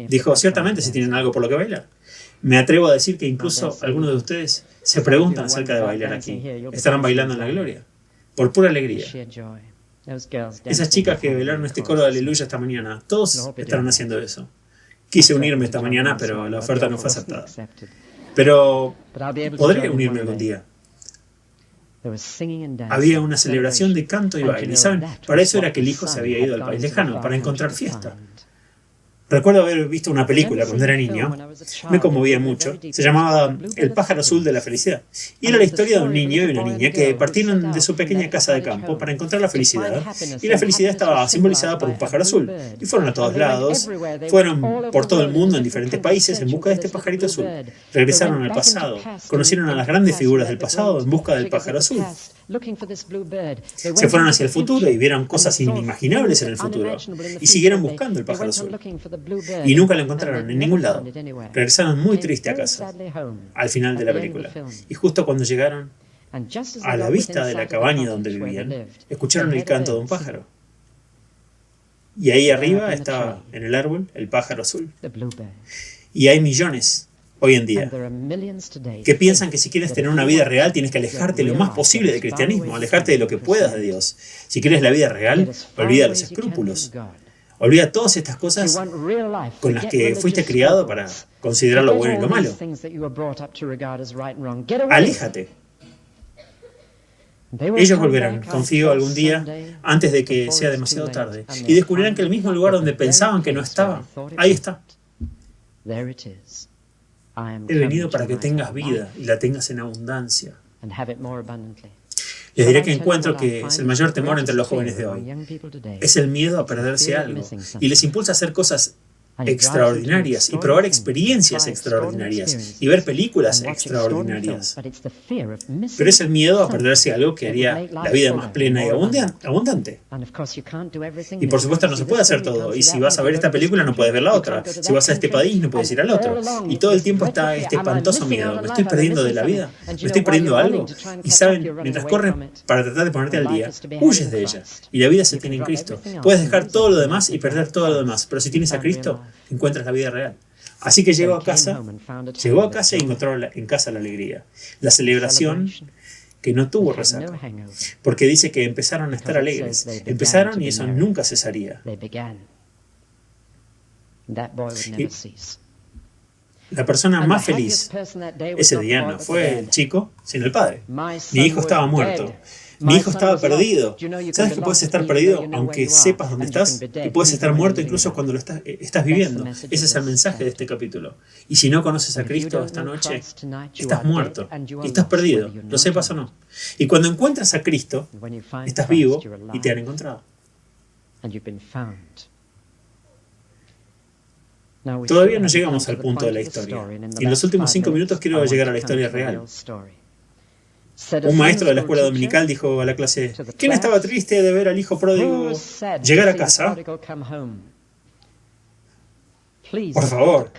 Dijo, ciertamente, si tienen algo por lo que bailar. Me atrevo a decir que incluso algunos de ustedes se preguntan acerca de bailar aquí. Estarán bailando en la gloria, por pura alegría. Esas chicas que bailaron este coro de aleluya esta mañana, todos estarán haciendo eso. Quise unirme esta mañana, pero la oferta no fue aceptada. Pero podré unirme algún día. Había una celebración de canto y baile. ¿Saben? Para eso era que el hijo se había ido al país lejano, para encontrar fiesta. Recuerdo haber visto una película cuando era niño, me conmovía mucho, se llamaba El pájaro azul de la felicidad. Y era la historia de un niño y una niña que partieron de su pequeña casa de campo para encontrar la felicidad, y la felicidad estaba simbolizada por un pájaro azul. Y fueron a todos lados, fueron por todo el mundo en diferentes países en busca de este pajarito azul. Regresaron al pasado, conocieron a las grandes figuras del pasado en busca del pájaro azul. Se fueron hacia el futuro y vieron cosas inimaginables en el futuro, y siguieron buscando el pájaro azul. Y nunca lo encontraron en ningún lado. Regresaron muy tristes a casa, al final de la película. Y justo cuando llegaron a la vista de la cabaña donde vivían, escucharon el canto de un pájaro. Y ahí arriba estaba, en el árbol, el pájaro azul. Y hay millones hoy en día que piensan que si quieres tener una vida real tienes que alejarte lo más posible del cristianismo, alejarte de lo que puedas de Dios. Si quieres la vida real, olvida los escrúpulos. Olvida todas estas cosas con las que fuiste criado para considerar lo bueno y lo malo. Aléjate. Ellos volverán, confío, algún día, antes de que sea demasiado tarde, y descubrirán que el mismo lugar donde pensaban que no estaba, ahí está. He venido para que tengas vida y la tengas en abundancia. Les diré que encuentro que es el mayor temor entre los jóvenes de hoy. Es el miedo a perderse algo y les impulsa a hacer cosas extraordinarias y probar experiencias extraordinarias y ver películas extraordinarias. Pero es el miedo a perderse algo que haría la vida más plena y abundante. Y por supuesto no se puede hacer todo. Y si vas a ver esta película no puedes ver la otra. Si vas a este país no puedes ir al otro. Y todo el tiempo está este espantoso miedo. ¿Me estoy perdiendo de la vida? ¿Me estoy perdiendo algo? Y saben, mientras corres para tratar de ponerte al día, huyes de ella. Y la vida se tiene en Cristo. Puedes dejar todo lo demás y perder todo lo demás. Pero si tienes a Cristo, encuentras la vida real. Así que llegó a casa y encontró en casa la alegría. La celebración que no tuvo resaca. Porque dice que empezaron a estar alegres. Empezaron y eso nunca cesaría. Y la persona más feliz ese día no fue el chico, sino el padre. Mi hijo estaba muerto. Mi hijo estaba perdido. ¿Sabes que puedes estar perdido aunque sepas dónde estás? Y puedes estar muerto incluso cuando lo estás viviendo. Ese es el mensaje de este capítulo. Y si no conoces a Cristo esta noche, estás muerto y estás perdido, lo sepas o no. Y cuando encuentras a Cristo, estás vivo y te han encontrado. Todavía no llegamos al punto de la historia. Y en los últimos 5 minutos quiero llegar a la historia real. Un maestro de la escuela dominical dijo a la clase, ¿quién estaba triste de ver al hijo pródigo llegar a casa? Por favor,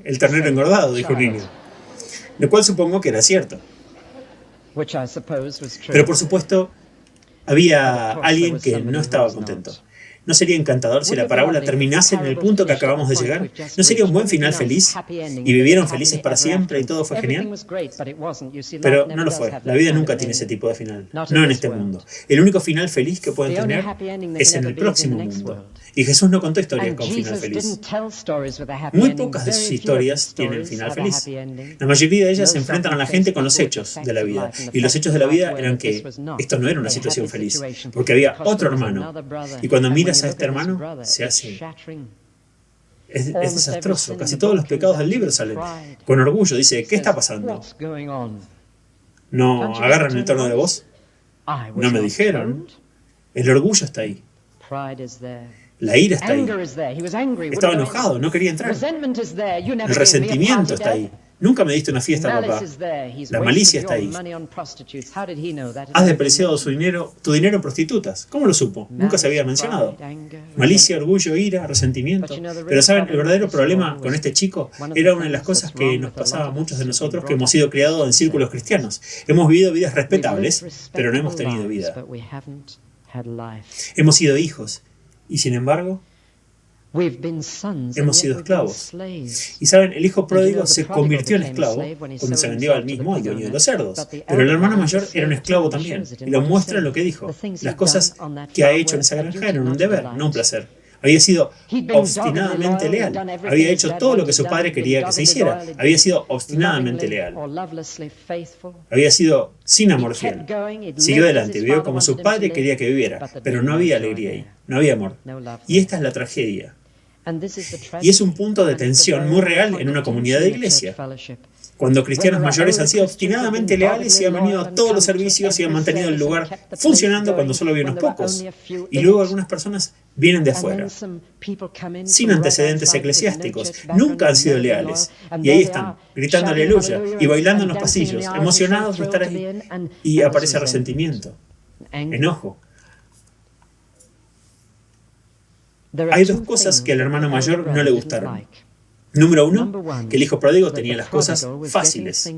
el ternero engordado, dijo un niño. Lo cual supongo que era cierto. Pero por supuesto, había alguien que no estaba contento. ¿No sería encantador si la parábola terminase en el punto que acabamos de llegar? ¿No sería un buen final feliz? ¿Y vivieron felices para siempre y todo fue genial? Pero no lo fue. La vida nunca tiene ese tipo de final. No en este mundo. El único final feliz que pueden tener es en el próximo mundo. Y Jesús no contó historias con final feliz. Muy pocas de sus historias tienen final feliz. La mayoría de ellas se enfrentan a la gente con los hechos de la vida. Y los hechos de la vida eran que esto no era una situación feliz, porque había otro hermano. Y cuando miras a este hermano, se hace... Es desastroso. Casi todos los pecados del libro salen. Con orgullo dice, ¿qué está pasando? ¿No agarran el tono de voz? ¿No me dijeron? El orgullo está ahí. La ira está ahí. Estaba enojado, no quería entrar. El resentimiento está ahí. Nunca me diste una fiesta, papá. La malicia está ahí. Has despreciado tu dinero en prostitutas. ¿Cómo lo supo? Nunca se había mencionado. Malicia, orgullo, ira, resentimiento. Pero ¿saben? El verdadero problema con este chico era una de las cosas que nos pasaba a muchos de nosotros que hemos sido criados en círculos cristianos. Hemos vivido vidas respetables, pero no hemos tenido vida. Hemos sido hijos. Y sin embargo, hemos sido esclavos. Y saben, el hijo pródigo se convirtió en esclavo cuando se vendió al mismo al dueño de los cerdos. Pero el hermano mayor era un esclavo también. Y lo muestra en lo que dijo. Las cosas que ha hecho en esa granja eran un deber, no un placer. Había sido obstinadamente leal. Había hecho todo lo que su padre quería que se hiciera. Había sido obstinadamente leal. Había sido sin amor fiel. Siguió adelante, vivió como su padre quería que viviera. Pero no había alegría ahí. No había amor. Y esta es la tragedia. Y es un punto de tensión muy real en una comunidad de iglesia. Cuando cristianos mayores han sido obstinadamente leales y han venido a todos los servicios y han mantenido el lugar funcionando cuando solo había unos pocos. Y luego algunas personas vienen de afuera, sin antecedentes eclesiásticos, nunca han sido leales. Y ahí están, gritando aleluya y bailando en los pasillos, emocionados de estar ahí. Y aparece resentimiento, enojo. Hay dos cosas que al hermano mayor no le gustaron. Número uno, que el hijo pródigo tenía las cosas fáciles.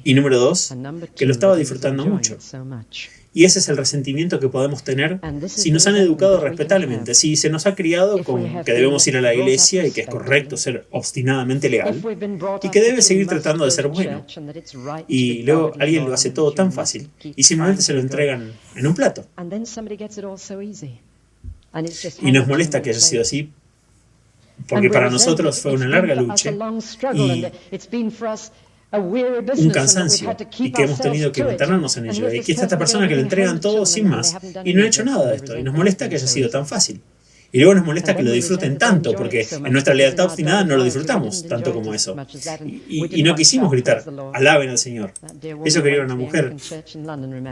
Y número dos, que lo estaba disfrutando mucho. Y ese es el resentimiento que podemos tener si nos han educado respetablemente, si se nos ha criado con que debemos ir a la iglesia y que es correcto ser obstinadamente leal y que debe seguir tratando de ser bueno. Y luego alguien lo hace todo tan fácil y simplemente se lo entregan en un plato. Y nos molesta que haya sido así, porque para nosotros fue una larga lucha y un cansancio, y que hemos tenido que meternos en ello. Y aquí está esta persona que le entregan todo sin más, y no ha hecho nada de esto, y nos molesta que haya sido tan fácil. Y luego nos molesta que lo disfruten tanto, porque en nuestra lealtad obstinada no lo disfrutamos tanto como eso. Y no quisimos gritar, alaben al Señor. Eso quería una mujer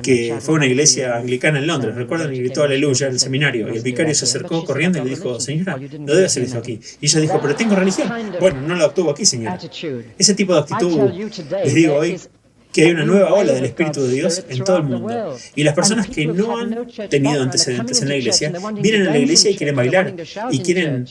que fue a una iglesia anglicana en Londres, recuerdan, y gritó aleluya en el seminario. Y el vicario se acercó corriendo y le dijo, señora, no debe hacer eso aquí. Y ella dijo, pero tengo religión. Bueno, no la obtuvo aquí, señora. Ese tipo de actitud, les digo hoy, que hay una nueva ola del Espíritu de Dios en todo el mundo. Y las personas que no han tenido antecedentes en la iglesia, vienen a la iglesia y quieren bailar, y quieren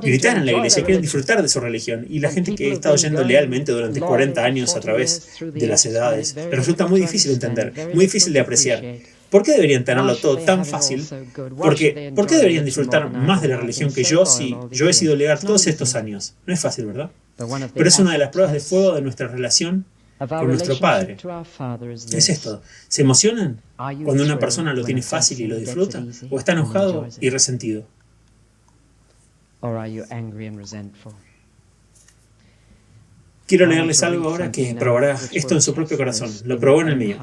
gritar en la iglesia, quieren disfrutar de su religión. Y la gente que ha estado yendo lealmente durante 40 años a través de las edades, les resulta muy difícil de entender, muy difícil de apreciar. ¿Por qué deberían tenerlo todo tan fácil? ¿Por qué deberían disfrutar más de la religión que yo si yo he sido leal todos estos años? No es fácil, ¿verdad? Pero es una de las pruebas de fuego de nuestra relación con nuestro Padre. Es esto. ¿Se emocionan cuando una persona lo tiene fácil y lo disfruta? ¿O está enojado y resentido? Quiero leerles algo ahora que probará esto en su propio corazón. Lo probó en el mío.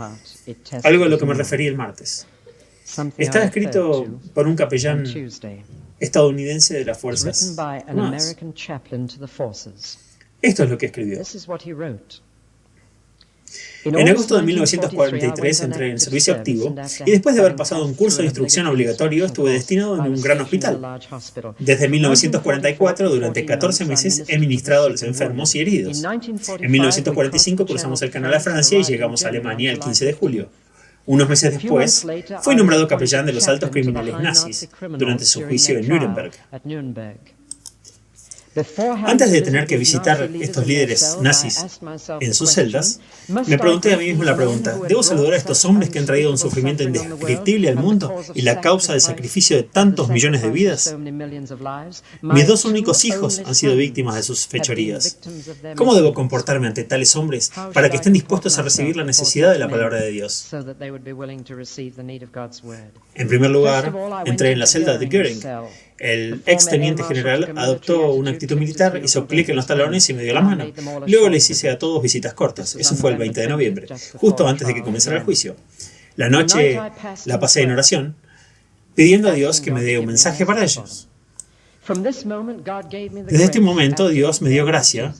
Algo a lo que me referí el martes. Está escrito por un capellán estadounidense de las fuerzas armadas. Esto es lo que escribió. En agosto de 1943 entré en servicio activo y después de haber pasado un curso de instrucción obligatorio estuve destinado en un gran hospital. Desde 1944, durante 14 meses, he ministrado a los enfermos y heridos. En 1945 cruzamos el canal a Francia y llegamos a Alemania el 15 de julio. Unos meses después, fui nombrado capellán de los altos criminales nazis durante su juicio en Nuremberg. Antes de tener que visitar estos líderes nazis en sus celdas, me pregunté a mí mismo la pregunta: ¿debo saludar a estos hombres que han traído un sufrimiento indescriptible al mundo y la causa del sacrificio de tantos millones de vidas? Mis dos únicos hijos han sido víctimas de sus fechorías. ¿Cómo debo comportarme ante tales hombres para que estén dispuestos a recibir la necesidad de la palabra de Dios? En primer lugar, entré en la celda de Göring. El ex teniente general adoptó una actitud militar, hizo clic en los talones y me dio la mano. Luego les hice a todos visitas cortas. Eso fue el 20 de noviembre, justo antes de que comenzara el juicio. La noche la pasé en oración, pidiendo a Dios que me dé un mensaje para ellos. Desde este momento, Dios me dio gracia,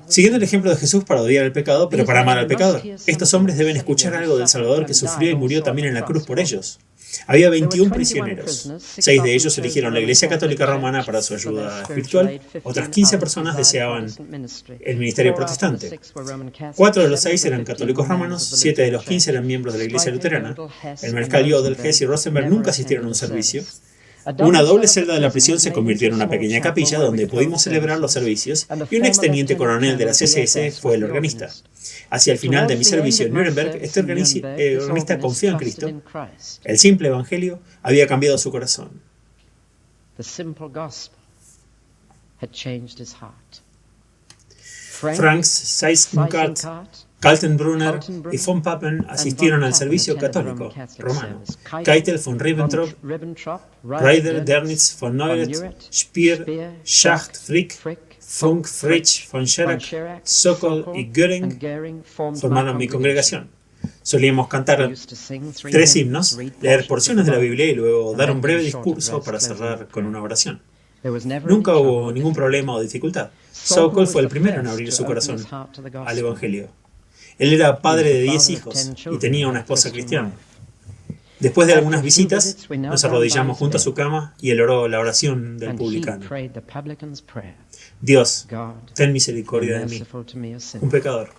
siguiendo el ejemplo de Jesús para odiar el pecado, pero para amar al pecador. Estos hombres deben escuchar algo del Salvador que sufrió y murió también en la cruz por ellos. Había 21 prisioneros. 6 de ellos eligieron la Iglesia Católica Romana para su ayuda espiritual. Otras 15 personas deseaban el ministerio protestante. 4 de los 6 eran católicos romanos, 7 de los 15 eran miembros de la Iglesia luterana. El mariscal Jodl, Hess y Rosenberg nunca asistieron a un servicio. Una doble celda de la prisión se convirtió en una pequeña capilla donde pudimos celebrar los servicios y un exteniente coronel de la CSS fue el organista. Hacia el final de mi servicio en Nuremberg, este organista confió en Cristo. El simple evangelio había cambiado su corazón. Franz Seiskart, Kaltenbrunner y von Papen asistieron al servicio católico romano. Keitel von Ribbentrop, Reider, Dernitz von Neurath, Speer, Schacht, Frick, Funk, Fritsch, von Schirach, Sokol y Göring formaron mi congregación. Solíamos cantar 3 himnos, leer porciones de la Biblia y luego dar un breve discurso para cerrar con una oración. Nunca hubo ningún problema o dificultad. Sokol fue el primero en abrir su corazón al Evangelio. Él era padre de 10 hijos y tenía una esposa cristiana. Después de algunas visitas, nos arrodillamos junto a su cama y él oró la oración del publicano. Dios, ten misericordia de mí, un pecador.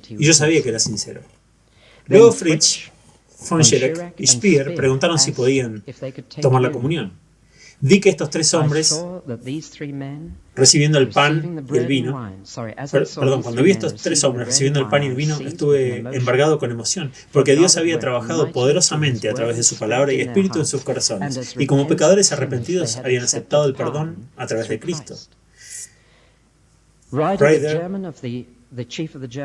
Y yo sabía que era sincero. Luego Fritsch, von Schirach y Speer preguntaron si podían tomar la comunión. Vi que estos 3 hombres, recibiendo el pan y el vino, cuando vi a estos 3 hombres recibiendo el pan y el vino, estuve embargado con emoción, porque Dios había trabajado poderosamente a través de su palabra y espíritu en sus corazones, y como pecadores arrepentidos habían aceptado el perdón a través de Cristo. Reider,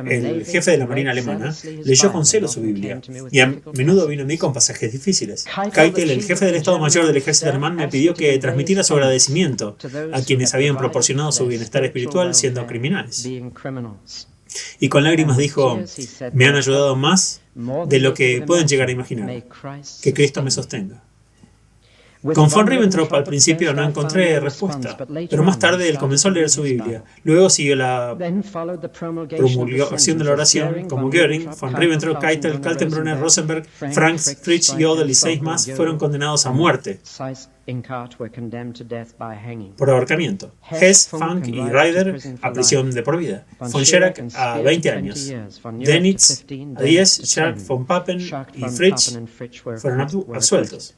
el jefe de la Marina alemana, leyó con celo su Biblia y a menudo vino a mí con pasajes difíciles. Keitel, el jefe del Estado Mayor del Ejército Alemán, me pidió que transmitiera su agradecimiento a quienes habían proporcionado su bienestar espiritual siendo criminales. Y con lágrimas dijo: me han ayudado más de lo que pueden llegar a imaginar. Que Cristo me sostenga. Con von Ribbentrop al principio no encontré respuesta, pero más tarde él comenzó a leer su Biblia. Luego siguió la promulgación de la oración, como Göring, von Ribbentrop, Keitel, Kaltenbrunner, Rosenberg, Franz, Fritsch, Jodl y 6 más fueron condenados a muerte por ahorcamiento. Hess, Funk y Reider a prisión de por vida. Von Schirach a 20 años. Dernitz a 10, Schacht, von Papen y Fritsch fueron absueltos.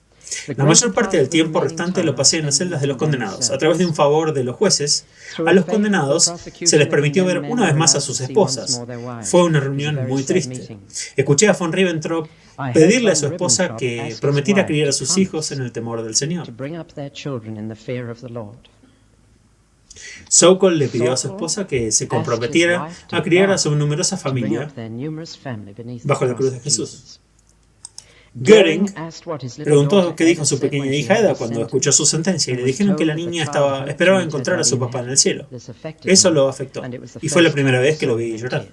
La mayor parte del tiempo restante lo pasé en las celdas de los condenados. A través de un favor de los jueces, a los condenados se les permitió ver una vez más a sus esposas. Fue una reunión muy triste. Escuché a von Ribbentrop pedirle a su esposa que prometiera criar a sus hijos en el temor del Señor. Sokol le pidió a su esposa que se comprometiera a criar a su numerosa familia bajo la cruz de Jesús. Göring preguntó qué dijo su pequeña hija Eda cuando escuchó su sentencia y le dijeron que la niña esperaba encontrar a su papá en el cielo. Eso lo afectó y fue la primera vez que lo vi llorar.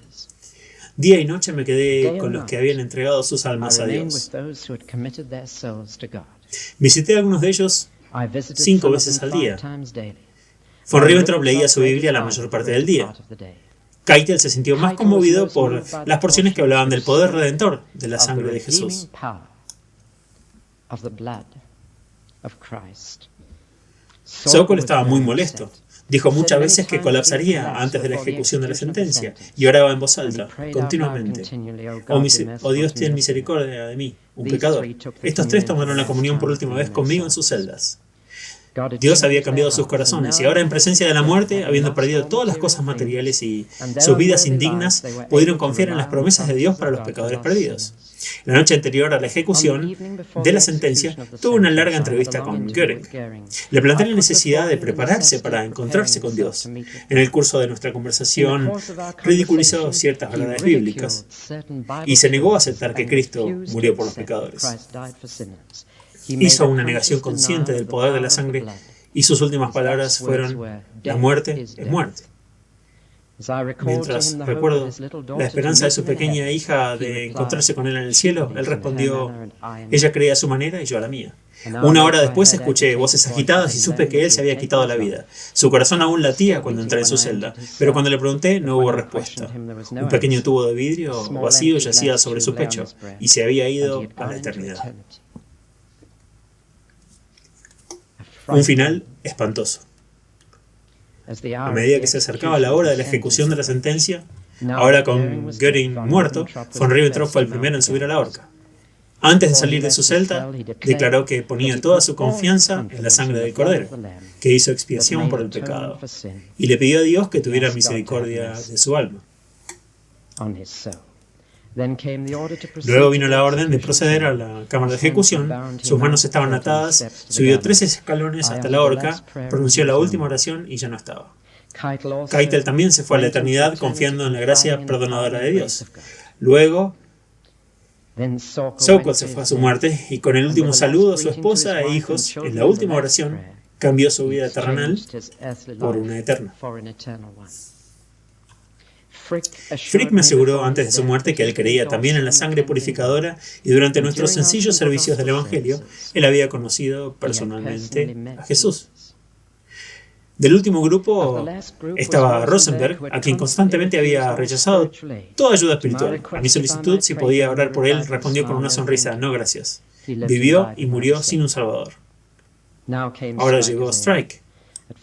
Día y noche me quedé con los que habían entregado sus almas a Dios. Visité a algunos de ellos 5 veces al día. Von Ribbentrop leía su Biblia la mayor parte del día. Keitel se sintió más conmovido por las porciones que hablaban del poder redentor de la sangre de Jesús. Sokol estaba muy molesto. Dijo muchas veces que colapsaría antes de la ejecución de la sentencia y oraba en voz alta, continuamente. Oh Dios, ten misericordia de mí, un pecador. Estos 3 tomaron la comunión por última vez conmigo en sus celdas. Dios había cambiado sus corazones y ahora, en presencia de la muerte, habiendo perdido todas las cosas materiales y sus vidas indignas, pudieron confiar en las promesas de Dios para los pecadores perdidos. La noche anterior a la ejecución de la sentencia, tuvo una larga entrevista con Göring. Le planteé la necesidad de prepararse para encontrarse con Dios. En el curso de nuestra conversación, ridiculizó ciertas verdades bíblicas y se negó a aceptar que Cristo murió por los pecadores. Hizo una negación consciente del poder de la sangre y sus últimas palabras fueron: la muerte es muerte. Mientras recuerdo la esperanza de su pequeña hija de encontrarse con él en el cielo, él respondió: ella creía a su manera y yo a la mía. Una hora después escuché voces agitadas y supe que él se había quitado la vida. Su corazón aún latía cuando entré en su celda, pero cuando le pregunté no hubo respuesta. Un pequeño tubo de vidrio vacío yacía sobre su pecho y se había ido a la eternidad. Un final espantoso. A medida que se acercaba la hora de la ejecución de la sentencia, ahora con Göring muerto, von Ribbentrop fue el primero en subir a la horca. Antes de salir de su celda, declaró que ponía toda su confianza en la sangre del Cordero, que hizo expiación por el pecado, y le pidió a Dios que tuviera misericordia de su alma. Luego vino la orden de proceder a la cámara de ejecución. Sus manos estaban atadas, subió 13 escalones hasta la horca, pronunció la última oración y ya no estaba. Keitel también se fue a la eternidad confiando en la gracia perdonadora de Dios. Luego, Sokol se fue a su muerte y con el último saludo a su esposa e hijos, en la última oración, cambió su vida terrenal por una eterna. Frick me aseguró antes de su muerte que él creía también en la sangre purificadora y durante nuestros sencillos servicios del Evangelio, él había conocido personalmente a Jesús. Del último grupo estaba Rosenberg, a quien constantemente había rechazado toda ayuda espiritual. A mi solicitud, si podía orar por él, respondió con una sonrisa: no, gracias. Vivió y murió sin un salvador. Ahora llegó Strike.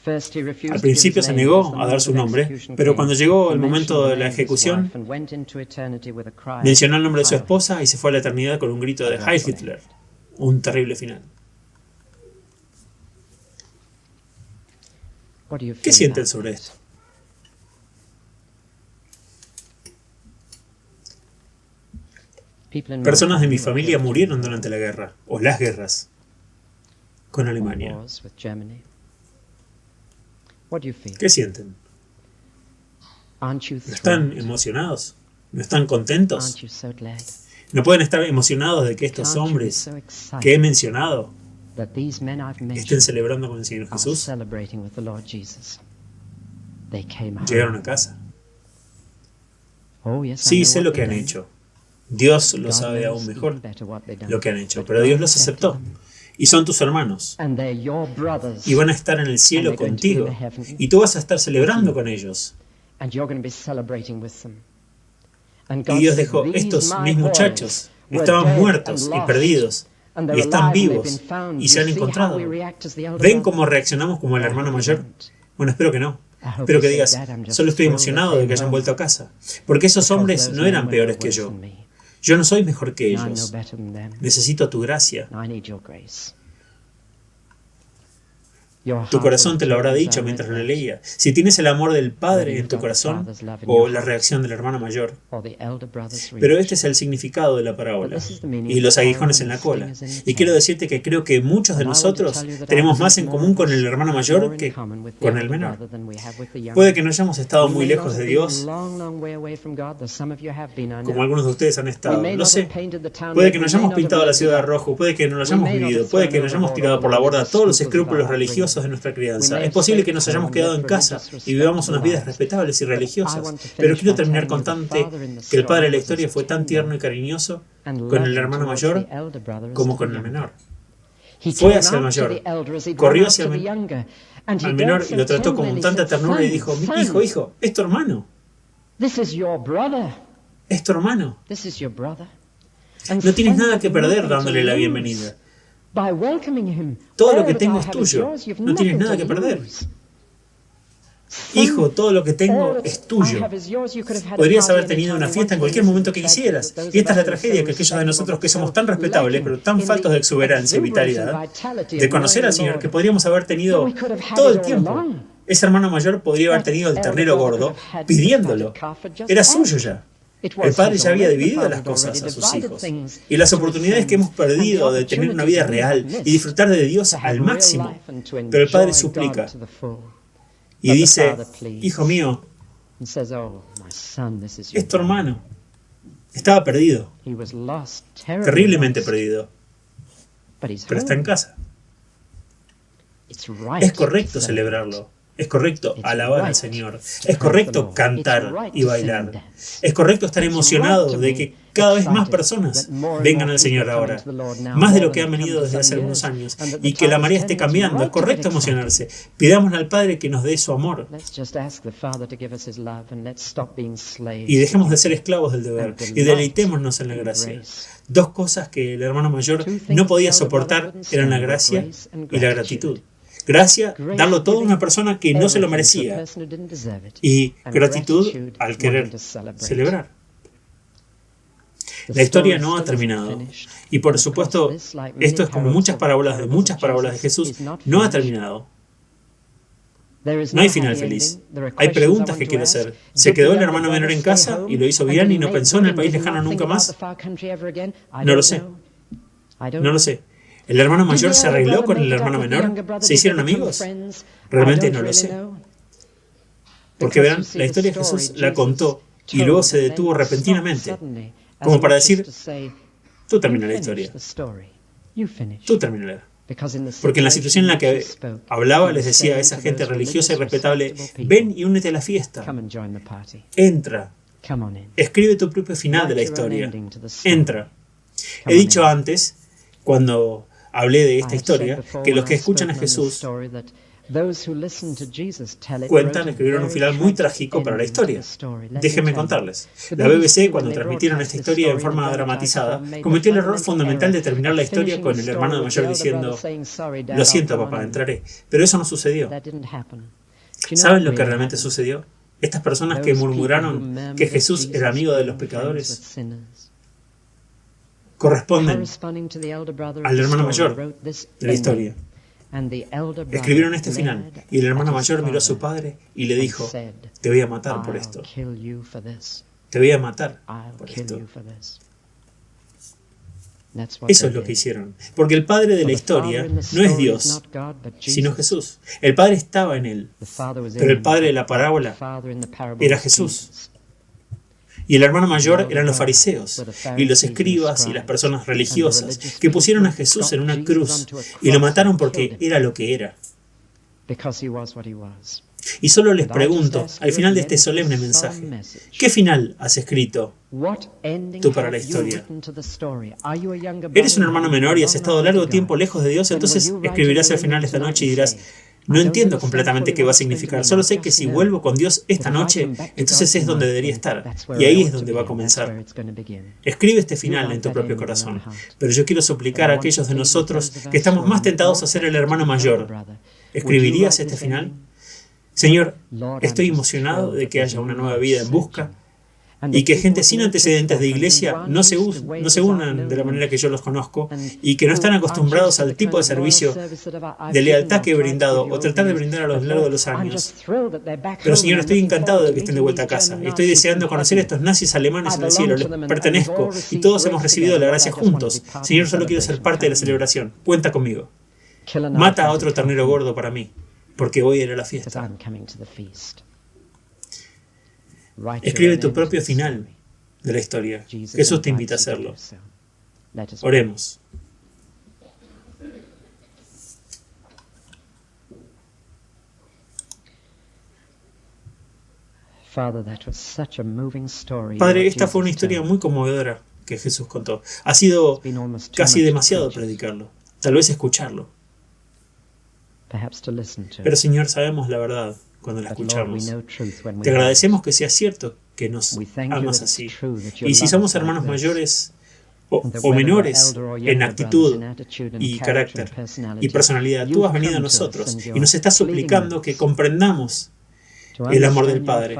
Al principio se negó a dar su nombre, pero cuando llegó el momento de la ejecución, mencionó el nombre de su esposa y se fue a la eternidad con un grito de Heil Hitler. Un terrible final. ¿Qué sienten sobre esto? Personas de mi familia murieron durante la guerra, o las guerras, con Alemania. ¿Qué sienten? ¿No están emocionados? ¿No están contentos? ¿No pueden estar emocionados de que estos hombres que he mencionado estén celebrando con el Señor Jesús? Llegaron a casa. Sí, sé lo que han hecho. Dios lo sabe aún mejor lo que han hecho, pero Dios los aceptó. Y son tus hermanos. Y van a estar en el cielo contigo. Y tú vas a estar celebrando con ellos. Y Dios dijo: estos mis muchachos estaban muertos y perdidos. Y están vivos. Y se han encontrado. ¿Ven cómo reaccionamos como el hermano mayor? Bueno, espero que no. Espero que digas: solo estoy emocionado de que hayan vuelto a casa. Porque esos hombres no eran peores que yo. Yo no soy mejor que ellos. Necesito tu gracia. Tu corazón te lo habrá dicho mientras lo leía. Si tienes el amor del Padre en tu corazón, o la reacción del hermano mayor. Pero este es el significado de la parábola, y los aguijones en la cola. Y quiero decirte que creo que muchos de nosotros tenemos más en común con el hermano mayor que con el menor. Puede que no hayamos estado muy lejos de Dios, como algunos de ustedes han estado. Lo sé. Puede que no hayamos pintado la ciudad de rojo, puede que no lo hayamos vivido, puede que no hayamos tirado por la borda todos los escrúpulos religiosos de nuestra crianza. Es posible que nos hayamos quedado en casa y vivamos unas vidas respetables y religiosas, pero quiero terminar contándote que el padre de la historia fue tan tierno y cariñoso con el hermano mayor como con el menor. Fue hacia el mayor, corrió hacia el menor y lo trató con tanta ternura y dijo: hijo, es tu hermano. Es tu hermano. No tienes nada que perder dándole la bienvenida. Todo lo que tengo es tuyo. No tienes nada que perder. Hijo, todo lo que tengo es tuyo. Podrías haber tenido una fiesta en cualquier momento que quisieras. Y esta es la tragedia, que aquellos de nosotros que somos tan respetables, pero tan faltos de exuberancia y vitalidad, de conocer al Señor, que podríamos haber tenido todo el tiempo. Ese hermano mayor podría haber tenido el ternero gordo pidiéndolo. Era suyo ya. El Padre ya había dividido las cosas a sus hijos. Y las oportunidades que hemos perdido de tener una vida real y disfrutar de Dios al máximo. Pero el Padre suplica y dice, hijo mío, es tu hermano. Estaba perdido, terriblemente perdido, pero está en casa. Es correcto celebrarlo. Es correcto alabar al Señor. Es correcto cantar y bailar. Es correcto estar emocionado de que cada vez más personas vengan al Señor ahora, más de lo que han venido desde hace algunos años, y que la marea esté cambiando. Es correcto emocionarse. Pidámosle al Padre que nos dé su amor y dejemos de ser esclavos del deber y deleitémonos en la gracia. Dos cosas que el hermano mayor no podía soportar eran la gracia y la gratitud. Gracia, darlo todo a una persona que no se lo merecía. Y gratitud al querer celebrar. La historia no ha terminado. Y por supuesto, esto es como muchas parábolas de Jesús, no ha terminado. No hay final feliz. Hay preguntas que quiero hacer. ¿Se quedó el hermano menor en casa y lo hizo bien y no pensó en el país lejano nunca más? No lo sé. No lo sé. ¿El hermano mayor se arregló con el hermano menor? ¿Se hicieron amigos? Realmente no lo sé. Porque verán, la historia de Jesús la contó y luego se detuvo repentinamente, como para decir, tú termina la historia. Tú termínala. Porque en la situación en la que hablaba les decía a esa gente religiosa y respetable, ven y únete a la fiesta. Entra. Escribe tu propio final de la historia. Entra. He dicho antes, cuando hablé de esta historia, que los que escuchan a Jesús escribieron un final muy trágico para la historia. Déjenme contarles. La BBC, cuando transmitieron esta historia en forma dramatizada, cometió el error fundamental de terminar la historia con el hermano mayor diciendo, lo siento, papá, entraré. Pero eso no sucedió. ¿Saben lo que realmente sucedió? Estas personas que murmuraron que Jesús era amigo de los pecadores corresponden al hermano mayor de la historia. Escribieron este final, y el hermano mayor miró a su padre y le dijo, te voy a matar por esto. Te voy a matar por esto. Eso es lo que hicieron. Porque el padre de la historia no es Dios, sino Jesús. El padre estaba en él, pero el padre de la parábola era Jesús. Y el hermano mayor eran los fariseos, y los escribas y las personas religiosas que pusieron a Jesús en una cruz y lo mataron porque era lo que era. Y solo les pregunto, al final de este solemne mensaje, ¿qué final has escrito tú para la historia? ¿Eres un hermano menor y has estado largo tiempo lejos de Dios? Entonces escribirás al final de esta noche y dirás, no entiendo completamente qué va a significar, solo sé que si vuelvo con Dios esta noche, entonces es donde debería estar, y ahí es donde va a comenzar. Escribe este final en tu propio corazón, pero yo quiero suplicar a aquellos de nosotros que estamos más tentados a ser el hermano mayor. ¿Escribirías este final? Señor, estoy emocionado de que haya una nueva vida en busca y que gente sin antecedentes de iglesia no se unan de la manera que yo los conozco y que no están acostumbrados al tipo de servicio de lealtad que he brindado o tratar de brindar a lo largo de los años. Pero Señor, estoy encantado de que estén de vuelta a casa. Estoy deseando conocer a estos nazis alemanes en el cielo. Les pertenezco y todos hemos recibido la gracia juntos. Señor, solo quiero ser parte de la celebración. Cuenta conmigo. Mata a otro ternero gordo para mí, porque voy a ir a la fiesta. Escribe tu propio final de la historia. Jesús te invita a hacerlo. Oremos. Padre, esta fue una historia muy conmovedora que Jesús contó. Ha sido casi demasiado predicarlo, tal vez escucharlo. Pero Señor, sabemos la verdad cuando la escuchamos. Te agradecemos que sea cierto que nos amas así. Y si somos hermanos mayores o menores en actitud y carácter y personalidad, tú has venido a nosotros y nos estás suplicando que comprendamos el amor del Padre,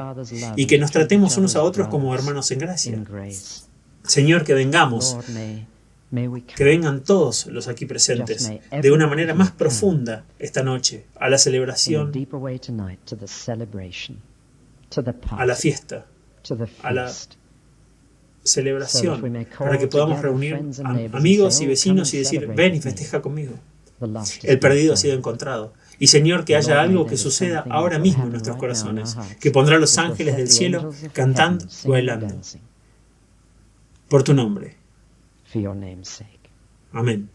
y que nos tratemos unos a otros como hermanos en gracia. Señor, que vengamos, que vengan todos los aquí presentes de una manera más profunda esta noche a la celebración, a la fiesta, a la celebración, para que podamos reunir amigos y vecinos y decir, ven y festeja conmigo. El perdido ha sido encontrado. Y Señor, que haya algo que suceda ahora mismo en nuestros corazones, que pondrá los ángeles del cielo cantando, bailando. Por tu nombre. Amén.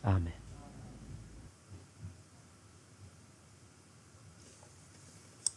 Amen.